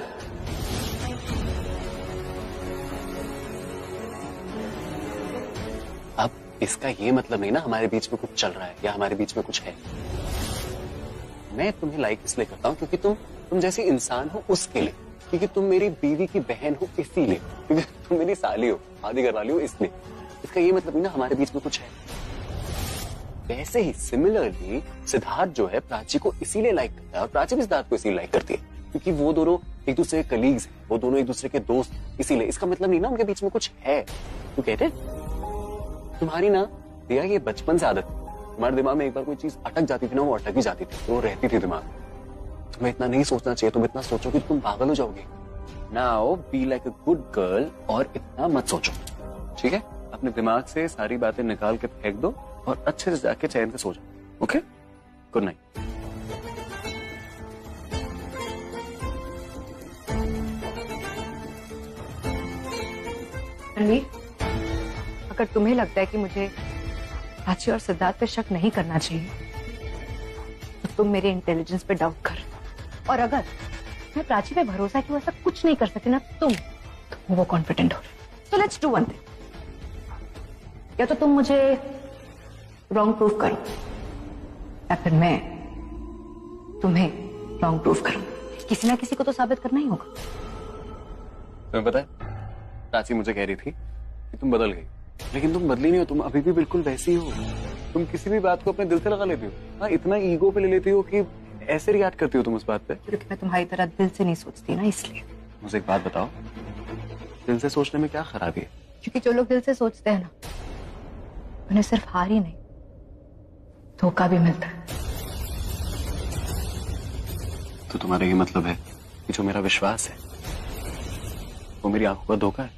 अब इसका ये मतलब नहीं ना हमारे बीच में कुछ चल रहा है या हमारे बीच में कुछ है। मैं तुम्हें लाइक इसलिए करता हूँ क्योंकि तुम जैसी इंसान हो उसके लिए, क्योंकि तुम मेरी बीवी की बहन हो इसीलिए, क्योंकि तुम मेरी साली हो, आधी घरवाली हो इसलिए। इसका ये मतलब नहीं ना हमारे बीच में कुछ है। वैसे ही सिमिलरली सिद्धार्थ जो है प्राची को इसीलिए लाइक करता है और प्राची भी सिद्धार्थ को इसीलिए लाइक करती है क्योंकि वो दोनों एक दूसरे के कलीग्स हैं, वो दोनों एक दूसरे के दोस्त, इसीलिए। इसका मतलब नहीं ना उनके बीच में कुछ है। तू कहते तुम्हारी ना रिया ये बचपन से आदत है, तुम्हारे दिमाग में एक बार कोई चीज अटक जाती थी ना, वो अटक ही जाती थी, वो रहती थी दिमाग में। तुम्हें इतना नहीं सोचना चाहिए, तुम इतना सोचोगे तुम पागल हो जाओगे। Now be like a good girl और इतना मत सोचो, ठीक है? अपने दिमाग से सारी बातें निकाल के फेंक दो और अच्छे से जाके चैन से सो जाओ। Okay, good night. अगर तुम्हें लगता है कि मुझे प्राची और सिद्धार्थ पे शक नहीं करना चाहिए तो तुम मेरे इंटेलिजेंस पे डाउट कर, और अगर मैं प्राची पे भरोसा कि वो ऐसा कुछ नहीं कर सकती ना, तुम वो कॉन्फिडेंट हो। तो लेट्स डू वन थिंग, या तो तुम मुझे रॉन्ग प्रूफ करो या फिर मैं तुम्हें रॉन्ग प्रूफ करूं। किसी ना किसी को तो साबित करना ही होगा। तुम्हें पता है प्राची मुझे कह रही थी कि तुम बदल गई, लेकिन तुम बदली नहीं हो, तुम अभी भी बिल्कुल वैसी हो। तुम किसी भी बात को अपने दिल से लगा लेती हो। हाँ, इतना ईगो पे ले लेती हो कि ऐसे रिएक्ट करती हो तुम उस बात पे। क्योंकि मैं तुम्हारी तरह दिल से नहीं सोचती ना, इसलिए। मुझे एक बात बताओ, दिल से सोचने में क्या खराबी है? क्योंकि जो लोग दिल से सोचते हैं ना, उन्हें सिर्फ हार ही नहीं धोखा भी मिलता है। तो तुम्हारा ये मतलब है कि जो मेरा विश्वास है वो मेरी आंखों का धोखा है?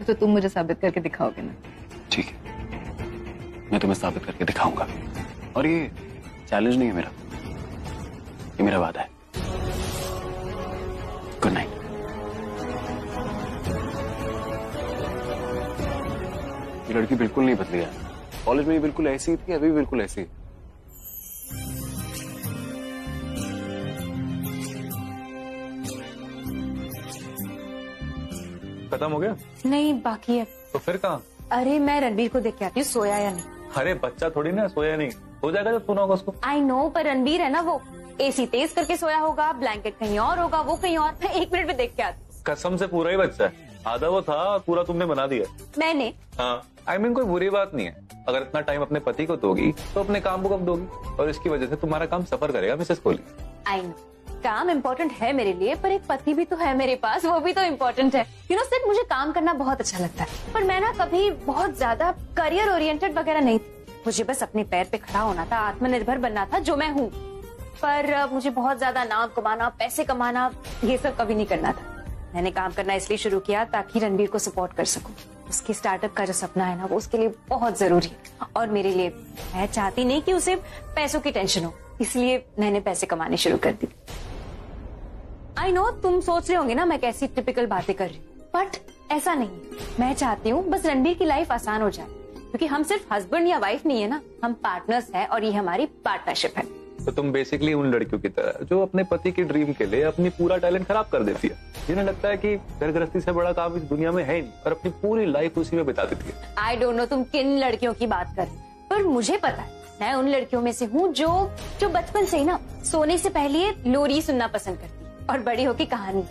तो तुम मुझे साबित करके दिखाओगे ना? ठीक है, मैं तुम्हें साबित करके दिखाऊंगा। और ये चैलेंज नहीं है मेरा, ये मेरा वादा है। Good night. ये लड़की बिल्कुल नहीं बदली है। कॉलेज में ये बिल्कुल ऐसी ही थी, अभी भी बिल्कुल ऐसी है। खत्म हो गया? नहीं बाकी है। तो फिर कहाँ? अरे मैं रणबीर को देख के आती हूँ सोया या नहीं। अरे बच्चा थोड़ी ना, सोया नहीं, हो जाएगा जब सोना होगा उसको। आई नो, पर रणबीर है ना, वो एसी तेज करके सोया होगा, ब्लैंकेट कहीं और होगा, वो कहीं और। मैं 1 मिनट में देख के आती हूँ। कसम से पूरा ही बच्चा है, आधा वो था और पूरा तुमने बना दिया। मैंने? हाँ, I mean, कोई बुरी बात नहीं है। अगर इतना टाइम अपने पति को दोगी तो अपने काम को कब दोगी, और इसकी वजह से तुम्हारा काम सफर करेगा मिसेस कोहली। आई नो, काम इम्पोर्टेंट है मेरे लिए, पर एक पति भी तो है मेरे पास, वो भी तो इम्पोर्टेंट है। यू नो सिर्फ मुझे काम करना बहुत अच्छा लगता है, पर मैं ना कभी बहुत ज्यादा करियर ओरिएंटेड वगैरह नहीं थी। मुझे बस अपने पैर पे खड़ा होना था, आत्मनिर्भर बनना था, जो मैं हूँ। पर मुझे बहुत ज्यादा नाम कमाना, पैसे कमाना, ये सब कभी नहीं करना था। मैंने काम करना इसलिए शुरू किया ताकि रणबीर को सपोर्ट कर सकूं। उसके स्टार्टअप का जो सपना है ना, वो उसके लिए बहुत जरूरी है, और मेरे लिए। मैं चाहती नहीं कि उसे पैसों की टेंशन हो, इसलिए मैंने पैसे कमाने शुरू कर दी। आई नो, तुम सोच रहे होंगे ना मैं कैसी टिपिकल बातें कर रही हूँ, बट ऐसा नहीं। मैं चाहती हूँ बस रणबीर की लाइफ आसान हो जाए, क्योंकि हम सिर्फ हस्बैंड या वाइफ नहीं है ना, हम पार्टनर्स हैं, और ये हमारी पार्टनरशिप है। तो तुम बेसिकली उन लड़कियों की तरह जो अपने पति की ड्रीम के लिए अपनी पूरा टैलेंट खराब कर देती है, जिन्हें लगता है कि घर गृहस्थी से बड़ा काम इस दुनिया में है नहीं, और अपनी पूरी लाइफ उसी में बिता देती है। आई डोंट नो तुम किन लड़कियों की बात कर रही, पर मुझे पता है मैं उन लड़कियों में से हूँ जो बचपन से ही ना सोने से पहले लोरी सुनना पसंद करती है, और बड़ी होकर कहानी।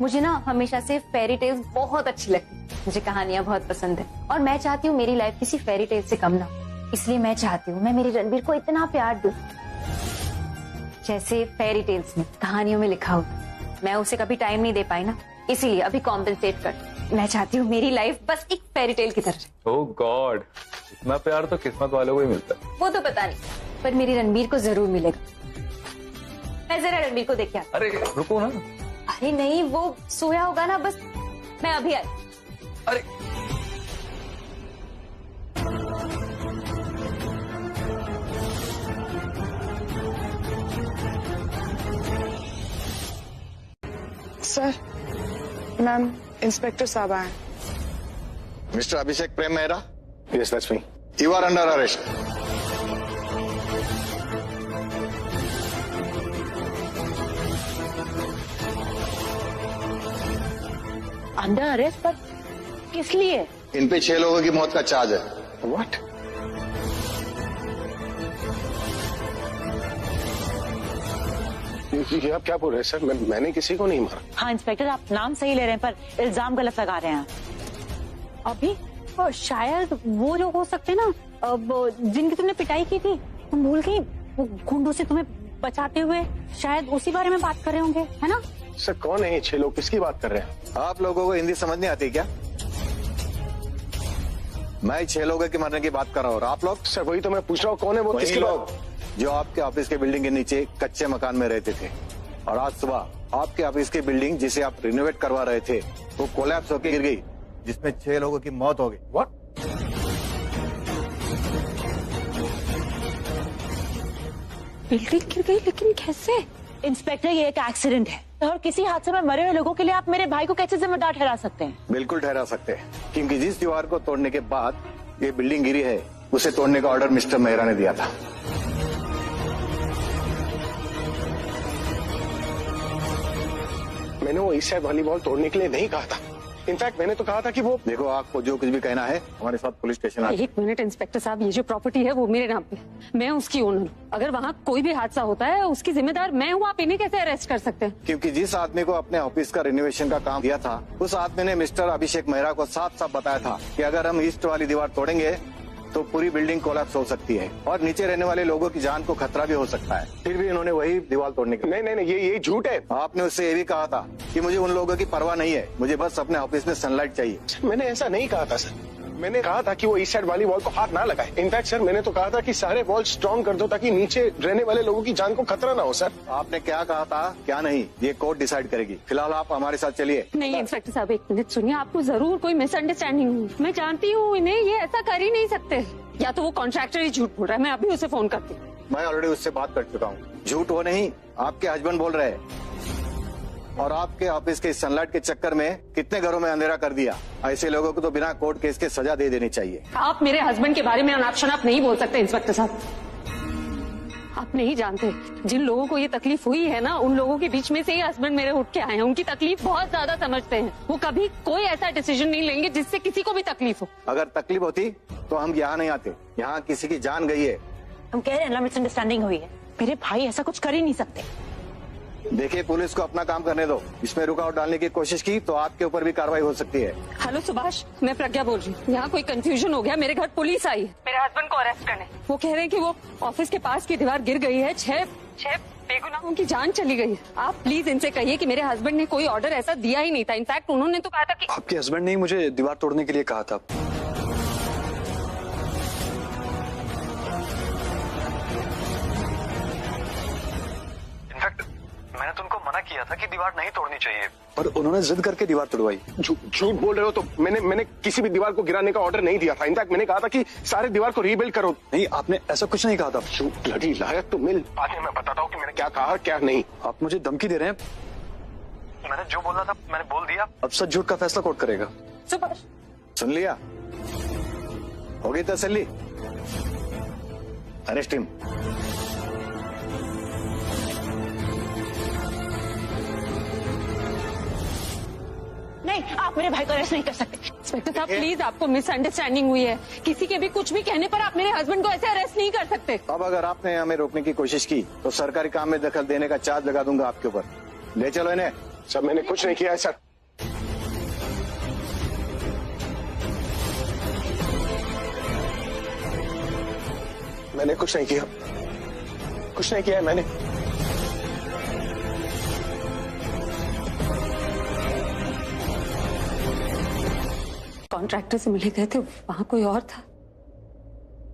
मुझे ना हमेशा से फेरी टेल्स बहुत अच्छी लगती, मुझे कहानियां बहुत पसंद है, और मैं चाहती हूँ मेरी लाइफ किसी फेरी टेल से कम ना। इसलिए मैं चाहती हूँ मैं मेरे रणबीर को इतना प्यार दूं जैसे फेरी टेल्स में, कहानियों में लिखा हो। मैं उसे कभी टाइम नहीं दे पाई ना, इसीलिए अभी कॉम्पेंसेट कर। मैं चाहती हूँ मेरी लाइफ बस एक फेरी टेल की तरह। ओह गॉड, इतना प्यार तो किस्मत वालों को ही मिलता है। वो तो पता नहीं, पर मेरी रणबीर को जरूर मिलेगा। मैं जरा रणबीर को देख के आती। अरे रुको ना। अरे नहीं, वो सोया होगा ना, बस मैं अभी आई। अरे सर, मैम, इंस्पेक्टर साहब आए। Mister Abhishek Prem Mehra? Yes that's me. You are under arrest. Under arrest? पर किस लिए? इन पे 6 लोगों की मौत का चार्ज है। व्हाट? ये आप क्या बोल रहे हैं सर? मैंने किसी को नहीं मारा। हाँ इंस्पेक्टर, आप नाम सही ले रहे हैं पर इल्जाम गलत लगा रहे हैं। अभी शायद वो जो हो सकते ना, जिनकी तुमने पिटाई की थी, तुम भूल गई, वो गुंडों से तुम्हें बचाते हुए, शायद उसी बारे में बात कर रहे होंगे, है ना? सर कौन है ये 6 लोग? किसकी बात कर रहे हैं आप? लोगों को हिंदी समझ नहीं आती क्या? मैं 6 लोगों की मरने की बात कर रहा हूँ, और आप लोग? सर वही तो मैं पूछ रहा हूँ, कौन है वो? किसके लोग जो आपके ऑफिस के बिल्डिंग के नीचे कच्चे मकान में रहते थे, और आज सुबह आपके ऑफिस की बिल्डिंग जिसे आप रिनोवेट करवा रहे थे वो कोलैप्स होकर गिर गई, जिसमें 6 लोगों की मौत हो गई। व्हाट? बिल्डिंग गिर गई? लेकिन कैसे? इंस्पेक्टर, ये एक एक्सीडेंट है, और किसी हादसे में मरे हुए लोगों के लिए आप मेरे भाई को कैसे जिम्मेदार ठहरा सकते हैं? बिल्कुल ठहरा सकते हैं, क्योंकि जिस दीवार को तोड़ने के बाद ये बिल्डिंग गिरी है, उसे तोड़ने का ऑर्डर मिस्टर मेहरा ने दिया था। मैंने वो ईस्ट साइड वाली वॉल तोड़ने के लिए नहीं कहा था। इनफैक्ट मैंने तो कहा था कि वो, देखो आपको जो कुछ भी कहना है हमारे साथ पुलिस स्टेशन आ। 1 मिनट इंस्पेक्टर साहब, ये जो प्रॉपर्टी है वो मेरे नाम पे, मैं उसकी ओनर हूँ। अगर वहाँ कोई भी हादसा होता है उसकी जिम्मेदार मैं हूँ, आप इन्हें कैसे अरेस्ट कर सकते हैं? क्योंकि जिस आदमी को अपने ऑफिस का रिनोवेशन का काम किया था, उस आदमी ने मिस्टर अभिषेक मेहरा को साफ साफ बताया था कि अगर हम ईस्ट वाली दीवार तोड़ेंगे तो पूरी बिल्डिंग कोलैप्स हो सकती है, और नीचे रहने वाले लोगों की जान को खतरा भी हो सकता है। फिर भी इन्होंने वही दीवार तोड़ने की। नहीं, ये झूठ है। आपने उससे ये भी कहा था कि मुझे उन लोगों की परवाह नहीं है, मुझे बस अपने ऑफिस में सनलाइट चाहिए। मैंने ऐसा नहीं कहा था सर। मैंने कहा था कि वो ईस्ट साइड वाली वॉल को हाथ ना लगाए। इनफैक्ट सर मैंने तो कहा था कि सारे वॉल स्ट्रॉन्ग कर दो ताकि नीचे रहने वाले लोगों की जान को खतरा ना हो। सर आपने क्या कहा था क्या नहीं, ये कोर्ट डिसाइड करेगी। फिलहाल आप हमारे साथ चलिए। नहीं इंस्पेक्टर साहब, 1 मिनट सुनिए, आपको जरूर कोई मिसअंडरस्टैंडिंग हुई। मैं जानती हूँ इन्हें, ये ऐसा कर ही नहीं सकते, या तो वो कॉन्ट्रैक्टर ही झूठ बोल रहा है। मैं अभी उसे फोन करती हूँ। मैं ऑलरेडी उससे बात कर चुका हूँ। झूठ वो नहीं, आपके हस्बैंड बोल रहे हैं, और आपके ऑफिस के सनलाइट के चक्कर में कितने घरों में अंधेरा कर दिया। ऐसे लोगों को तो बिना कोर्ट केस के सजा दे देनी चाहिए। आप मेरे हस्बैंड के बारे में अनाप शनाप नहीं बोल सकते इंस्पेक्टर साहब। आप नहीं जानते, जिन लोगों को ये तकलीफ हुई है ना, उन लोगों के बीच में से ही हस्बैंड मेरे उठ के आए हैं। उनकी तकलीफ बहुत ज्यादा समझते हैं। वो कभी कोई ऐसा डिसीजन नहीं लेंगे जिससे किसी को भी तकलीफ हो। अगर तकलीफ होती तो हम यहाँ नहीं आते। यहाँ किसी की जान गई है। हम कह रहे हैं ना मिसअंडरस्टैंडिंग हुई है। मेरे भाई ऐसा कुछ कर ही नहीं सकते। देखिए, पुलिस को अपना काम करने दो। इसमें रुकावट डालने की कोशिश की तो आपके ऊपर भी कार्रवाई हो सकती है। हेलो सुभाष, मैं प्रज्ञा बोल रही हूँ। यहाँ कोई कंफ्यूजन हो गया। मेरे घर पुलिस आई है मेरे हस्बैंड को अरेस्ट करने। वो कह रहे हैं कि वो ऑफिस के पास की दीवार गिर गई है, छह बेगुनाहों की जान चली गई है। आप प्लीज इनसे कहिए कि मेरे हस्बैंड ने कोई ऑर्डर ऐसा दिया ही नहीं था। इनफैक्ट उन्होंने तो कहा था कि आपके हस्बैंड ने ही मुझे दीवार तोड़ने के लिए कहा था। मैंने तो उनको मना किया था कि दीवार नहीं तोड़नी चाहिए, पर उन्होंने जिद करके दीवार तोड़वाई। झूठ बोल रहे हो। तो मैंने किसी भी दीवार को गिराने का ऑर्डर नहीं दिया था। इनफैक्ट मैंने कहा था कि सारे दीवार को रीबिल्ड करो। नहीं, आपने ऐसा कुछ नहीं कहा था। ब्लडी लायक, तो मिल बाद में मैं बताता हूँ कि मैंने क्या कहा क्या नहीं। आप मुझे धमकी दे रहे हैं। मैंने जो बोलना था मैंने बोल दिया। अब सच झूठ का फैसला कोर्ट करेगा। सुभाष, सुन लिया? हो गई तसल्ली? Arrest him. नहीं, आप मेरे भाई को अरेस्ट नहीं कर सकते। इंस्पेक्टर साहब प्लीज, आपको मिसअंडरस्टैंडिंग हुई है। किसी के भी कुछ भी कहने पर आप मेरे हस्बैंड को ऐसे अरेस्ट नहीं कर सकते। अब अगर आपने हमें रोकने की कोशिश की तो सरकारी काम में दखल देने का चार्ज लगा दूंगा आपके ऊपर। ले चलो इन्हें। सर मैंने कुछ नहीं किया है सर। मैंने कुछ नहीं किया, कुछ नहीं किया है मैंने। कॉन्ट्रैक्टर से मिले गए थे, वहाँ कोई और था।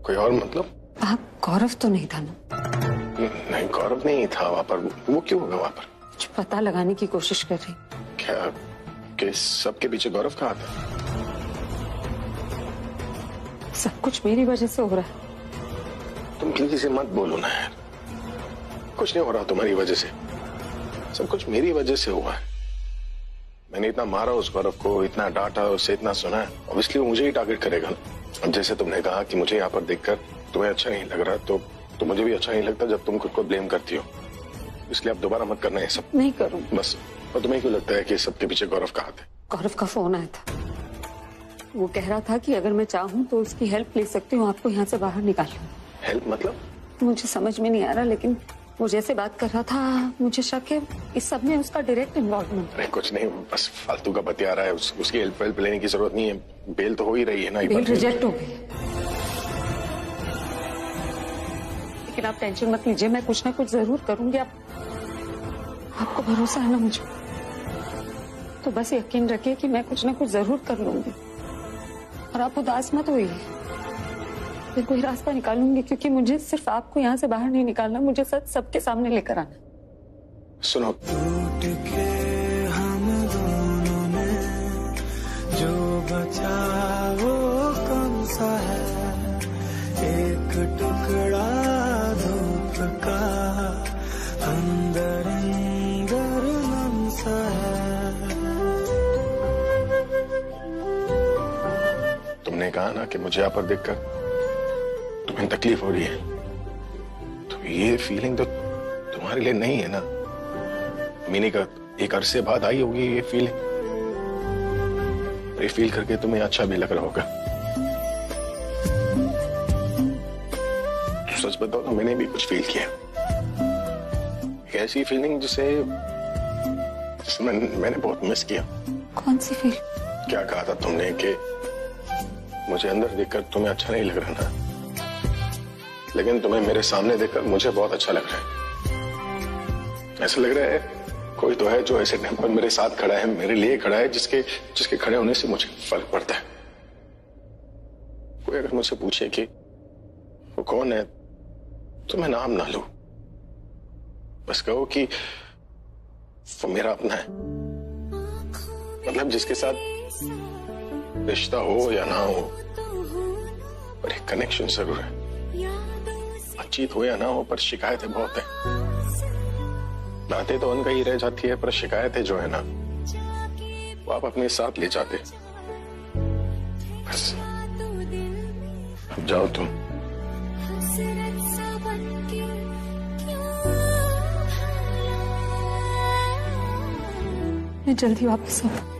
कोई और मतलब? वहाँ गौरव तो नहीं था ना? नहीं, गौरव नहीं था वहाँ पर। वो क्यों होगा वहाँ पर? कुछ पता लगाने की कोशिश कर रही। क्या कि सबके पीछे गौरव का हाथ है? सब कुछ मेरी वजह से हो रहा है। तुम प्लीज इसे मत बोलो ना यार। कुछ नहीं हो रहा तुम्हारी वजह से, सब कुछ मेरी वजह से हुआ है। मैंने इतना मारा उस गौरव को, इतना डांटा, उससे इतना सुना है। ऑब्वियसली वो मुझे ही टारगेट करेगा। अब जैसे तुमने कहा कि मुझे यहाँ पर देखकर तुम्हें अच्छा नहीं लग रहा, तो मुझे भी अच्छा नहीं लगता जब तुम खुद को ब्लेम करती हो। इसलिए आप दोबारा मत करना ये सब। नहीं करूँ बस। और तुम्हें क्यों लगता है कि सबके पीछे गौरव का हाथ है? गौरव का फोन आया था। वो कह रहा था कि अगर मैं चाहूँ तो उसकी हेल्प ले सकती हूँ, आपको यहाँ से बाहर निकालूं। हेल्प मतलब? मुझे समझ में नहीं आ रहा, लेकिन वो जैसे बात कर रहा था मुझे शक है इस सब में उसका डायरेक्ट इन्वॉल्वमेंट। अरे कुछ नहीं, बस फालतू का बतिया रहा है। उसकी हेल्प लेने की जरूरत नहीं है। बेल तो हो ही रही है ना। बेल रिजेक्ट हो गई, लेकिन आप टेंशन मत लीजिए, मैं कुछ ना कुछ जरूर करूंगी। आपको भरोसा है ना मुझे? तो बस यकीन रखिए कि मैं कुछ ना कुछ जरूर कर लूंगी। और आप उदास मत होइए, मैं कोई रास्ता निकालूंगी, क्योंकि मुझे सिर्फ आपको यहाँ से बाहर नहीं निकालना, मुझे सच सबके सामने लेकर आना। सुनो, हम दोनों में जो बचा वो कौन सा है? एक टुकड़ा धूप का अंदर अंदर नम सा है। तुमने कहा ना कि मुझे यहाँ पर देखकर तुम्हें तकलीफ हो रही है, तो ये फीलिंग तो तुम्हारे लिए नहीं है ना। मीनी का एक अरसे बाद आई होगी ये फीलिंग। ये फील करके तुम्हें अच्छा भी लग रहा होगा। तो सच बताओ तो मैंने भी कुछ फील किया। एक ऐसी फीलिंग जिसे मैंने बहुत मिस किया। कौन सी फील? क्या कहा था तुमने कि मुझे अंदर देखकर तुम्हें अच्छा नहीं लग रहा ना, लेकिन तुम्हें मेरे सामने देखकर मुझे बहुत अच्छा लग रहा है। ऐसा लग रहा है कोई तो है जो ऐसे टाइम पर मेरे साथ खड़ा है, मेरे लिए खड़ा है, जिसके खड़े होने से मुझे फर्क पड़ता है। कोई अगर मुझसे पूछे कि वो कौन है तो मैं नाम ना लूं, बस कहो कि वो मेरा अपना है। मतलब जिसके साथ रिश्ता हो या ना हो, पर एक कनेक्शन जरूर है। बातचीत हो या ना हो, पर शिकायतें बहुत है। बातें तो उनका ही रह जाती है, पर शिकायतें जो है ना वो आप अपने साथ ले जाते। बस जाओ तुम, मैं जल्दी वापस आऊँ।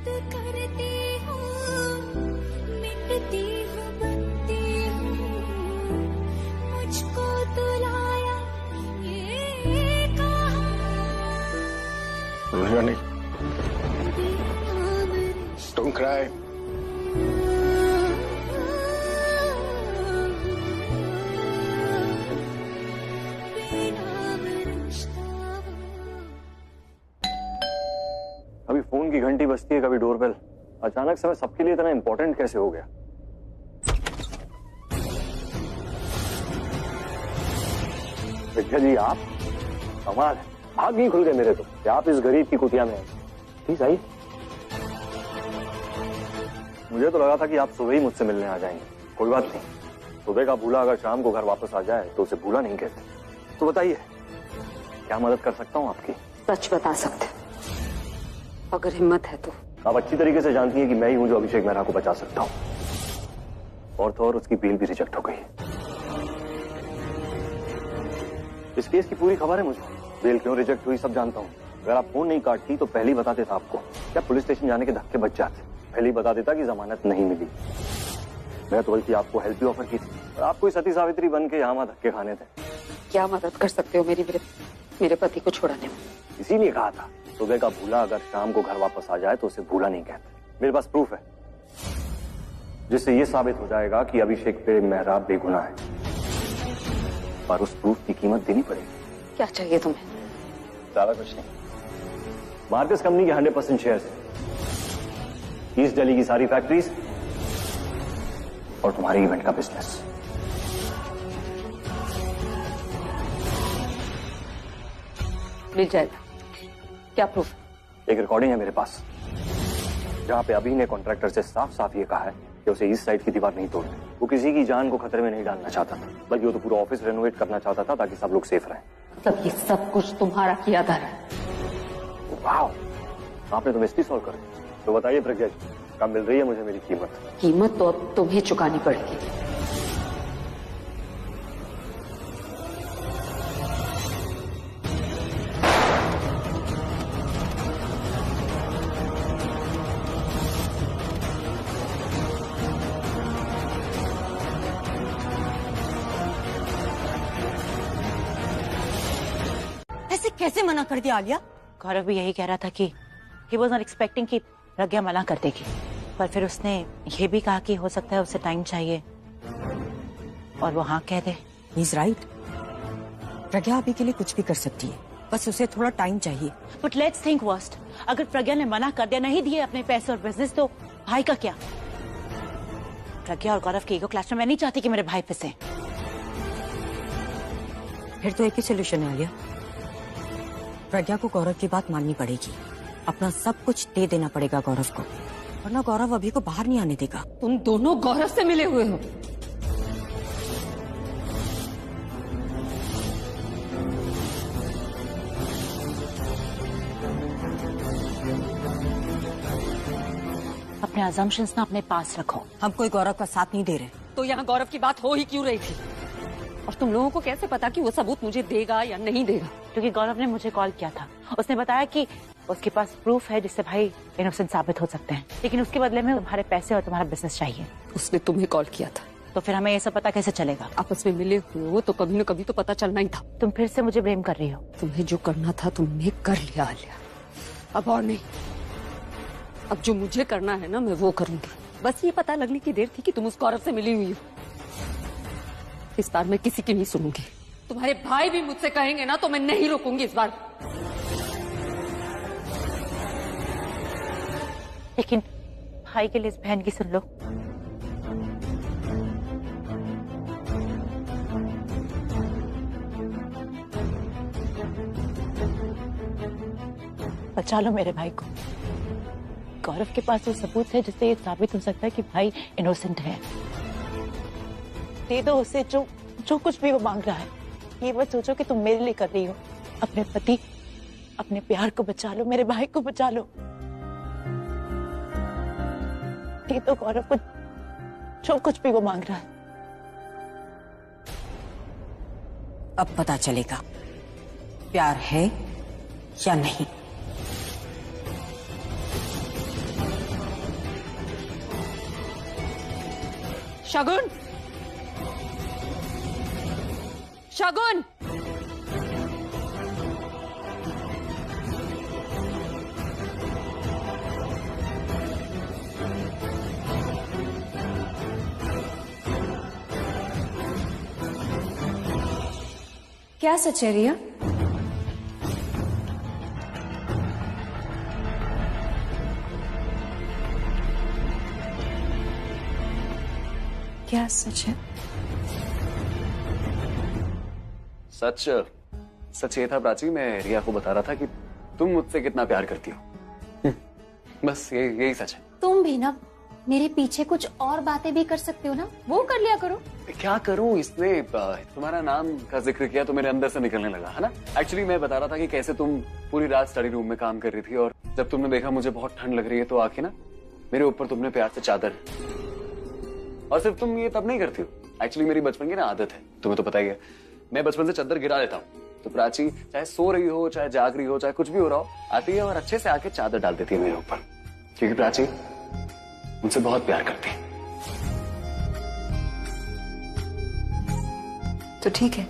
नहीं, don't cry. कभी फोन की घंटी बजती है, कभी डोरबेल। अचानक से मैं सबके लिए इतना इंपॉर्टेंट कैसे हो गया? विद्या जी, आप कमाल है, भाग नहीं खुल गए मेरे तो कि आप इस गरीब की कुटिया में हैं। प्लीज आइए। मुझे तो लगा था कि आप सुबह ही मुझसे मिलने आ जाएंगे। कोई बात नहीं, सुबह का भूला अगर शाम को घर वापस आ जाए तो उसे भूला नहीं कहते। तो बताइए, क्या मदद कर सकता हूँ आपकी? सच बता सकते, अगर हिम्मत है तो। आप अच्छी तरीके से जानती हैं कि मैं ही हूं जो अभिषेक मेहरा को बचा सकता हूं। और तो और उसकी बेल भी रिजेक्ट हो गई। इस केस की पूरी खबर है मुझे। बेल क्यों रिजेक्ट हुई सब जानता हूं। अगर आप फोन नहीं काटती तो पहले ही बता देता आपको। क्या पुलिस स्टेशन जाने के धक्के बच जाते? पहले ही बता देता कि जमानत नहीं मिली। मैं तो बल्कि आपको हेल्प भी ऑफर की थी, और आपको सती सावित्री बन के यहाँ धक्के खाने थे। क्या मदद कर सकते हो मेरे पति को छुड़ाने में? इसीलिए कहा था, सुबह का भूला अगर शाम को घर वापस आ जाए तो उसे भूला नहीं कहते। मेरे पास प्रूफ है जिससे ये साबित हो जाएगा कि अभिषेक पे मेहरा बेगुनाह है, पर उस प्रूफ की कीमत देनी पड़ेगी। क्या चाहिए तुम्हें? ज्यादा कुछ नहीं, मार्कस कंपनी के 100% शेयर्स, ईस्ट दिल्ली की सारी फैक्ट्रीज और तुम्हारे इवेंट का बिजनेस। मिल जाएगा। क्या प्रूफ? एक रिकॉर्डिंग है मेरे पास जहां पे अभी ने कॉन्ट्रैक्टर से साफ साफ ये कहा है कि उसे ईस्ट साइड की दीवार नहीं तोड़नी। वो किसी की जान को खतरे में नहीं डालना चाहता था, बल्कि वो तो पूरा ऑफिस रेनोवेट करना चाहता था ताकि सब लोग सेफ रहें। मतलब ये सब कुछ तुम्हारा किया था? वाह, आपने तो मिस्ट्री सॉल्व कर दी। तो बताइए प्रज्ञा जी, कब मिल रही है मुझे मेरी कीमत? कीमत तो अब तुम्हें चुकानी पड़ेगी। ऐसे कैसे मना कर दिया आलिया? गौरव भी यही कह रहा था कि he was not expecting कि प्रज्ञा मना कर देगी, पर फिर उसने ये भी कहा कि हो सकता है उसे टाइम चाहिए और वो हाँ कह दे। He's right. प्रज्ञा अभी के लिए कुछ भी कर सकती है, बस उसे थोड़ा टाइम चाहिए। But let's think worst. अगर प्रज्ञा ने मना कर दिया, नहीं दिए अपने पैसे और बिजनेस, तो भाई का क्या? प्रज्ञा और गौरव के ईगो क्लैश में मैं नहीं चाहती कि मेरे भाई फंसे। फिर तो एक ही सोल्यूशन है आलिया, प्रज्ञा को गौरव की बात माननी पड़ेगी। अपना सब कुछ दे देना पड़ेगा गौरव को, वरना गौरव अभी को बाहर नहीं आने देगा। तुम दोनों गौरव से मिले हुए हो। अपने अजम्पशंस ना अपने पास रखो। हम कोई गौरव का साथ नहीं दे रहे, तो यहाँ गौरव की बात हो ही क्यों रही थी? और तुम लोगों को कैसे पता कि वो सबूत मुझे देगा या नहीं देगा? क्योंकि गौरव ने मुझे कॉल किया था, उसने बताया कि उसके पास प्रूफ है जिससे भाई इनोसेंट साबित हो सकते हैं, लेकिन उसके बदले में तुम्हारे पैसे और तुम्हारा बिजनेस चाहिए। उसने तुम्हें कॉल किया था, तो फिर हमें ये सब पता कैसे चलेगा? आपस में मिले हुए हो तो कभी न कभी तो पता चलना ही था। तुम फिर से मुझे ब्लेम कर रही हो। तुम्हें जो करना था तुमने कर लिया आलिया, अब और नहीं। अब जो मुझे करना है ना, मैं वो करूंगी। बस ये पता लगने की देर थी कि तुम उस गौरव से मिली हुई हो। इस बार मैं किसी की नहीं सुनूंगी। तुम्हारे भाई भी मुझसे कहेंगे ना तो मैं नहीं रोकूंगी इस बार। लेकिन भाई के लिए इस बहन की सुन लो। बचा लो मेरे भाई को। गौरव के पास वो सबूत है जिससे ये साबित हो सकता है कि भाई इनोसेंट है। दे दो उसे जो कुछ भी वो मांग रहा है। ये मत सोचो कि तुम मेरे लिए कर रही हो। अपने पति, अपने प्यार को बचा लो, मेरे भाई को बचा लो। दे दो गौरव को जो कुछ भी वो मांग रहा है। अब पता चलेगा प्यार है या नहीं। शगुन, शगुन, क्या सच है रिया? क्या सच है? सच सच ये था प्राची, मैं रिया को बता रहा था कि तुम मुझसे कितना प्यार करती हो। बस यही सच है। तुम भी ना मेरे पीछे कुछ और बातें भी कर सकते हो ना, वो कर लिया करो। क्या करूं, इसने तुम्हारा नाम का जिक्र किया तो मेरे अंदर से निकलने लगा, है ना। एक्चुअली मैं बता रहा था कि कैसे तुम पूरी रात स्टडी रूम में काम कर रही थी और जब तुमने देखा मुझे बहुत ठंड लग रही है तो आके ना मेरे ऊपर तुमने प्यार से चादर, और सिर्फ तुम ये तब नहीं करती हो, एक्चुअली मेरी बचपन की ना आदत है, तुम्हें तो पता ही है, मैं बचपन से चादर गिरा लेता हूँ। तो प्राची चाहे सो रही हो, चाहे जाग रही हो, चाहे कुछ भी हो रहा हो, आती है और अच्छे से आके चादर डाल देती है मेरे ऊपर, क्योंकि प्राची मुझसे बहुत प्यार करती है। तो ठीक है,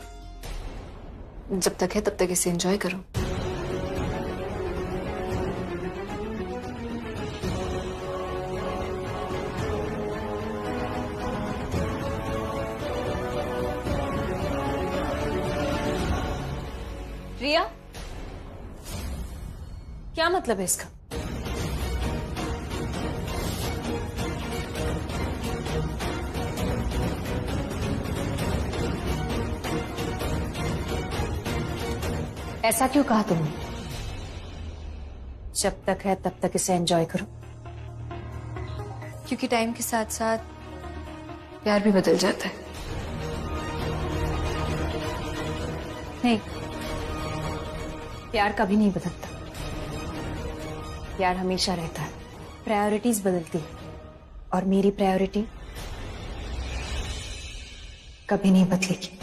जब तक है तब तक इसे एंजॉय करो। रिया, क्या मतलब है इसका? ऐसा क्यों कहा तुमने? जब तक है तब तक इसे एंजॉय करो। क्योंकि टाइम के साथ साथ प्यार भी बदल जाता है। नहीं, प्यार कभी नहीं बदलता। प्यार हमेशा रहता है, प्रायोरिटीज बदलती है, और मेरी प्रायोरिटी कभी नहीं बदलेगी।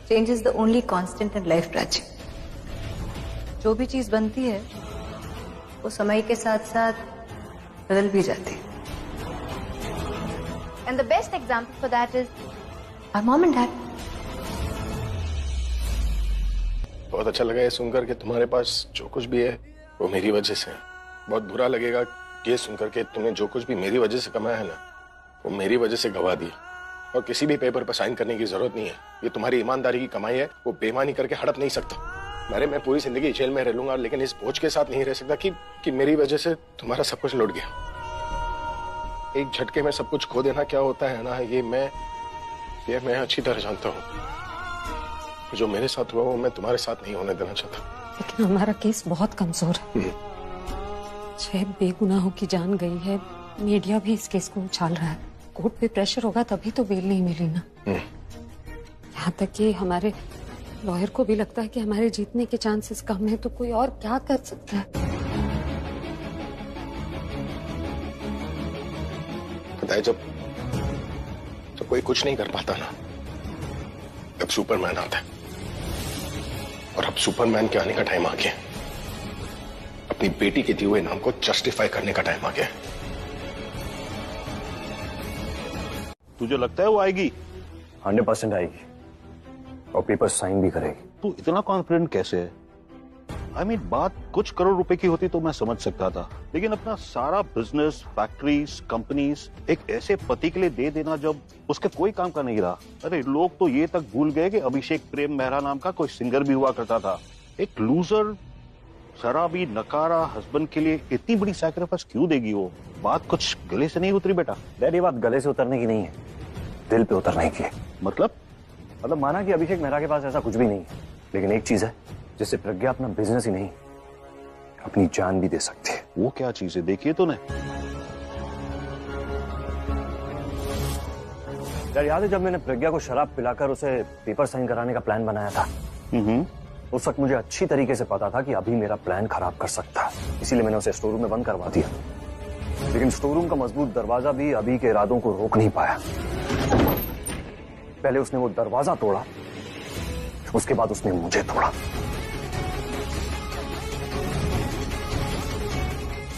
Change is the only constant in life Prachi. जो भी चीज बनती है वो समय के साथ साथ बदल भी जाती है। And the best example for that is our mom and dad. बहुत अच्छा लगा ये सुनकर कि तुम्हारे पास जो कुछ भी है वो मेरी वजह से है। बहुत बुरा लगेगा ये सुनकर के तुमने जो कुछ भी मेरी वजह से कमाया है ना, वो मेरी वजह से गवा दिया। और किसी भी पेपर पर साइन करने की जरूरत नहीं है, ये तुम्हारी ईमानदारी की कमाई है, वो बेईमानी करके हड़प नहीं सकता। मैं पूरी जिंदगी जेल में रह लूंगा, लेकिन इस बोझ के साथ नहीं रह सकता कि मेरी वजह से तुम्हारा सब कुछ लुट गया। एक झटके में सब कुछ खो देना क्या होता है ना, ये मैं अच्छी तरह जानता हूँ। जो मेरे साथ हुआ वो मैं तुम्हारे साथ नहीं होने देना चाहता। लेकिन हमारा केस बहुत कमजोर है। 6 बेगुनाहों की जान गई है, मीडिया भी इस केस को उछाल रहा है, कोर्ट पे प्रेशर होगा तभी तो बेल नहीं मिली ना। यहाँ तक कि हमारे लॉयर को भी लगता है कि हमारे जीतने के चांसेस कम है, तो कोई और क्या कर सकता है? पता है जब कोई कुछ नहीं कर पाता ना, तब सुपरमैन आता है। और अब सुपरमैन के आने का टाइम आ गया। अपनी बेटी के दिए हुए नाम को जस्टिफाई करने का टाइम आ गया। तुझे लगता है वो आएगी? 100% आएगी और पेपर साइन भी करेगी। तू इतना कॉन्फिडेंट कैसे है? I mean, बात कुछ करोड़ रुपए की होती तो मैं समझ सकता था, लेकिन अपना सारा बिजनेस, फैक्ट्रीज, कंपनीज एक ऐसे पति के लिए दे देना जब उसके कोई काम का नहीं रहा। अरे लोग तो ये तक भूल गए कि अभिषेक प्रेम मेहरा नाम का कोई सिंगर भी हुआ करता था। एक लूजर, शराबी, नकारा हस्बैंड के लिए इतनी बड़ी सैक्रिफाइस क्यों देगी वो? बात कुछ गले से नहीं उतरी बेटा। डैड, ये बात गले से उतरने की नहीं है, दिल पे उतरने की है। मतलब माना कि अभिषेक मेहरा के पास ऐसा कुछ भी नहीं है, लेकिन एक चीज है जिससे प्रज्ञा अपना बिजनेस ही नहीं अपनी जान भी दे सकती है। वो क्या चीज है? देखिए तूने। यार याद है जब मैंने प्रज्ञा को शराब पिलाकर उसे पेपर साइन कराने का प्लान बनाया था? उस वक्त मुझे अच्छी तरीके से पता था कि अभी मेरा प्लान खराब कर सकता है, इसीलिए मैंने उसे स्टोर रूम में बंद करवा दिया। लेकिन स्टोर रूम का मजबूत दरवाजा भी अभी के इरादों को रोक नहीं पाया। पहले उसने वो दरवाजा तोड़ा, उसके बाद उसने मुझे तोड़ा।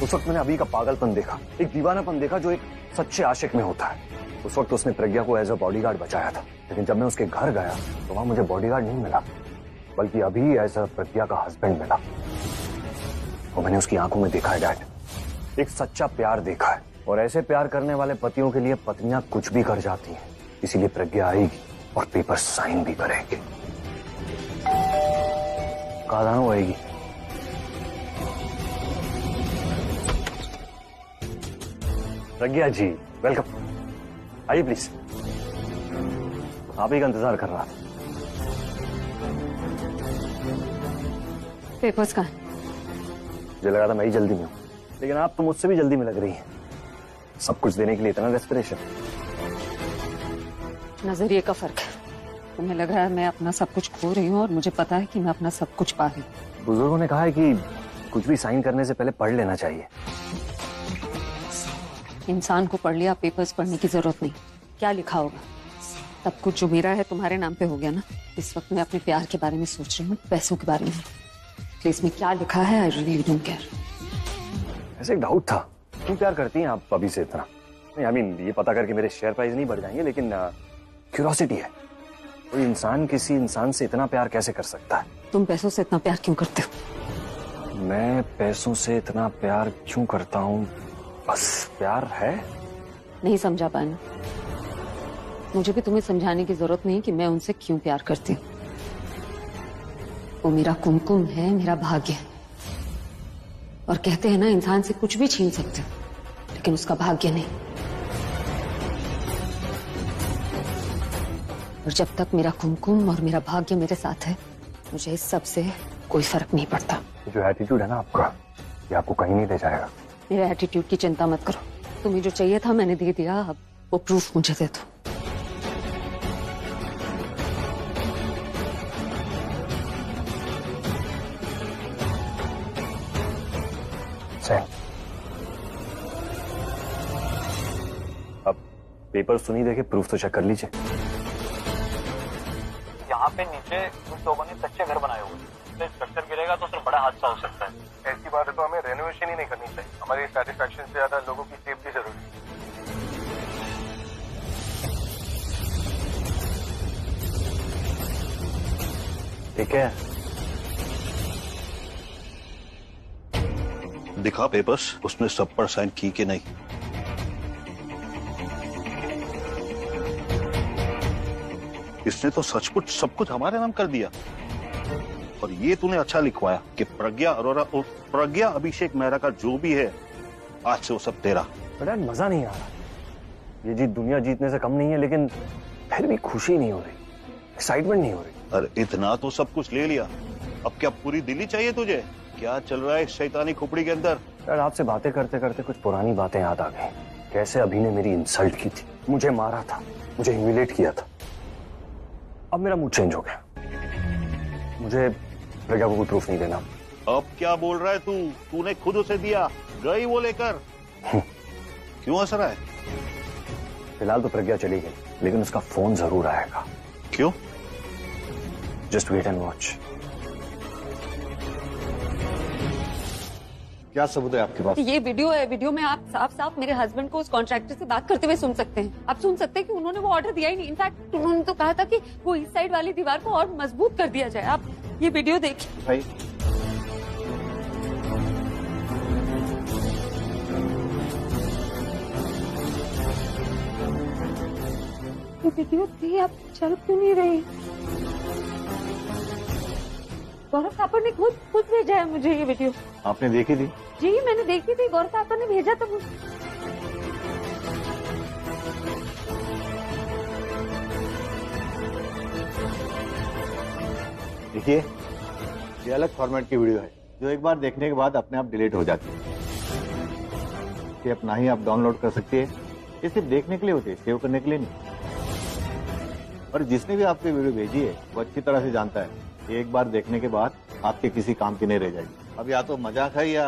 उस वक्त मैंने अभी का पागलपन देखा, एक दीवानापन देखा जो एक सच्चे आशिक में होता है। उस वक्त उसने प्रज्ञा को एज अ बॉडीगार्ड बचाया था, लेकिन जब मैं उसके घर गया तो वहां मुझे बॉडीगार्ड नहीं मिला, बल्कि अभी एज अ प्रज्ञा का हस्बैंड मिला। और मैंने उसकी आंखों में देखा है डैड, एक सच्चा प्यार देखा है। और ऐसे प्यार करने वाले पतियों के लिए पत्नियां कुछ भी कर जाती हैं। इसीलिए प्रज्ञा आएगी और पेपर साइन भी करेगी। कहाँ आएगी? प्रज्ञा जी वेलकम, आइए प्लीज। आप ही का इंतजार कर रहा था। पेपर्स कहाँ हैं? मुझे लगा था मैं ही जल्दी में हूं, लेकिन आप तो मुझसे भी जल्दी में लग रही हैं। सब कुछ देने के लिए इतना डेस्परेशन? नजरिए का फर्क है। तुम्हें लग रहा है मैं अपना सब कुछ खो रही हूँ और मुझे पता है कि मैं अपना सब कुछ पा रही हूँ। बुजुर्गों ने कहा है कि कुछ भी साइन करने से पहले पढ़ लेना चाहिए। इंसान को पढ़ लिया, पेपर्स पढ़ने की जरूरत नहीं। क्या लिखा होगा? सब कुछ जो मेरा है तुम्हारे नाम पे हो गया ना। इस वक्त मैं अपने प्यार के बारे में सोच रही हूँ, पैसों के बारे में। प्लीज में क्या लिखा है आई रियली डोंट केयर। ऐसे एक डाउट था, क्यों प्यार करती हैं आप अभी से इतना? नहीं आई मीन ये पता करके मेरे शेयर प्राइस नहीं बढ़ जाएंगे, लेकिन क्यूरियोसिटी है, कोई इंसान किसी इंसान से इतना प्यार कैसे कर सकता है? तुम पैसों से इतना प्यार क्यों करते हो? मैं पैसों से इतना प्यार क्यों करता हूँ? बस प्यार है। नहीं समझा पाए ना? मुझे भी तुम्हें समझाने की जरूरत नहीं कि मैं उनसे क्यों प्यार करती हूँ। वो मेरा कुमकुम है, मेरा भाग्य है। और कहते हैं ना, इंसान से कुछ भी छीन सकते हो, लेकिन उसका भाग्य नहीं। और जब तक मेरा कुमकुम और मेरा भाग्य मेरे साथ है, मुझे इस सब से कोई फर्क नहीं पड़ता। जो एटीट्यूड है ना आपका, ये आपको कहीं नहीं ले जाएगा। मेरे एटीट्यूड की चिंता मत करो। तुम्हें जो चाहिए था मैंने दे दिया, अब वो प्रूफ मुझे दे दो। अब पेपर्स तो नहीं देखे, प्रूफ तो चेक कर लीजिए। यहाँ पे नीचे कुछ लोगों ने कच्चे घर बनाए हुए हैं, स्ट्रक्चर गिरेगा तो फिर बड़ा हादसा हो सकता है। ऐसी बात है तो हमें रेनोवेशन ही नहीं करनी चाहिए। हमारी सेटिस्फैक्शन से ज्यादा लोगों की सेफ्टी जरूरी है। ठीक है, दिखा पेपर्स, उसने सब पर साइन की कि नहीं? इसने तो सचमुच सब कुछ हमारे नाम कर दिया। और ये तूने अच्छा लिखवाया कि प्रज्ञा अरोरा और प्रज्ञा अभिषेक मेहरा का जो भी है, आज से वो सब तेरा। बड़ा मजा नहीं आ रहा। ये जीत दुनिया जीतने से कम नहीं है, लेकिन फिर भी खुशी नहीं हो रही, एक्साइटमेंट नहीं हो रही। अरे इतना तो सब कुछ ले लिया, अब क्या पूरी दिल्ली चाहिए तुझे? क्या चल रहा है इस शैतानी खोपड़ी के अंदर? यार आपसे बातें करते करते कुछ पुरानी बातें याद आ गई। कैसे अभी ने मेरी इंसल्ट की थी, मुझे मारा था, मुझे ह्यूमिलेट किया था। अब मेरा मूड चेंज हो गया। मुझे प्रज्ञा को कोई प्रूफ नहीं देना। अब क्या बोल रहा है तू? तूने खुद उसे दिया, गई वो लेकर। क्यों हंस रहा है? फिलहाल तो प्रज्ञा चली गई, लेकिन उसका फोन जरूर आएगा। क्यों? Just wait and watch. क्या सबूत है आपके पास? ये वीडियो है। वीडियो में आप साफ साफ मेरे हस्बैंड को उस कॉन्ट्रैक्टर से बात करते हुए सुन सकते हैं। आप सुन सकते हैं कि उन्होंने वो ऑर्डर दिया ही नहीं। इनफैक्ट उन्होंने तो कहा था कि वो इस साइड वाली दीवार को और मजबूत कर दिया जाए। आप ये वीडियो देखिए भाई। ये वीडियो थी, आप चल क्यों नहीं रही? गौरव थापर ने खुद भेजा है मुझे ये वीडियो। आपने देखी थी? जी मैंने देखी थी, गौरव थापर ने भेजा था मुझे। देखिए, ये अलग फॉर्मेट की वीडियो है जो एक बार देखने के बाद अपने आप डिलीट हो जाती है। ये अपना ही आप डाउनलोड कर सकती है। ये सिर्फ देखने के लिए होती है, सेव करने के लिए नहीं। और जिसने भी आपको वीडियो भेजी है वो अच्छी तरह से जानता है एक बार देखने के बाद आपके किसी काम की नहीं रह जाएगी। अब या तो मजाक है या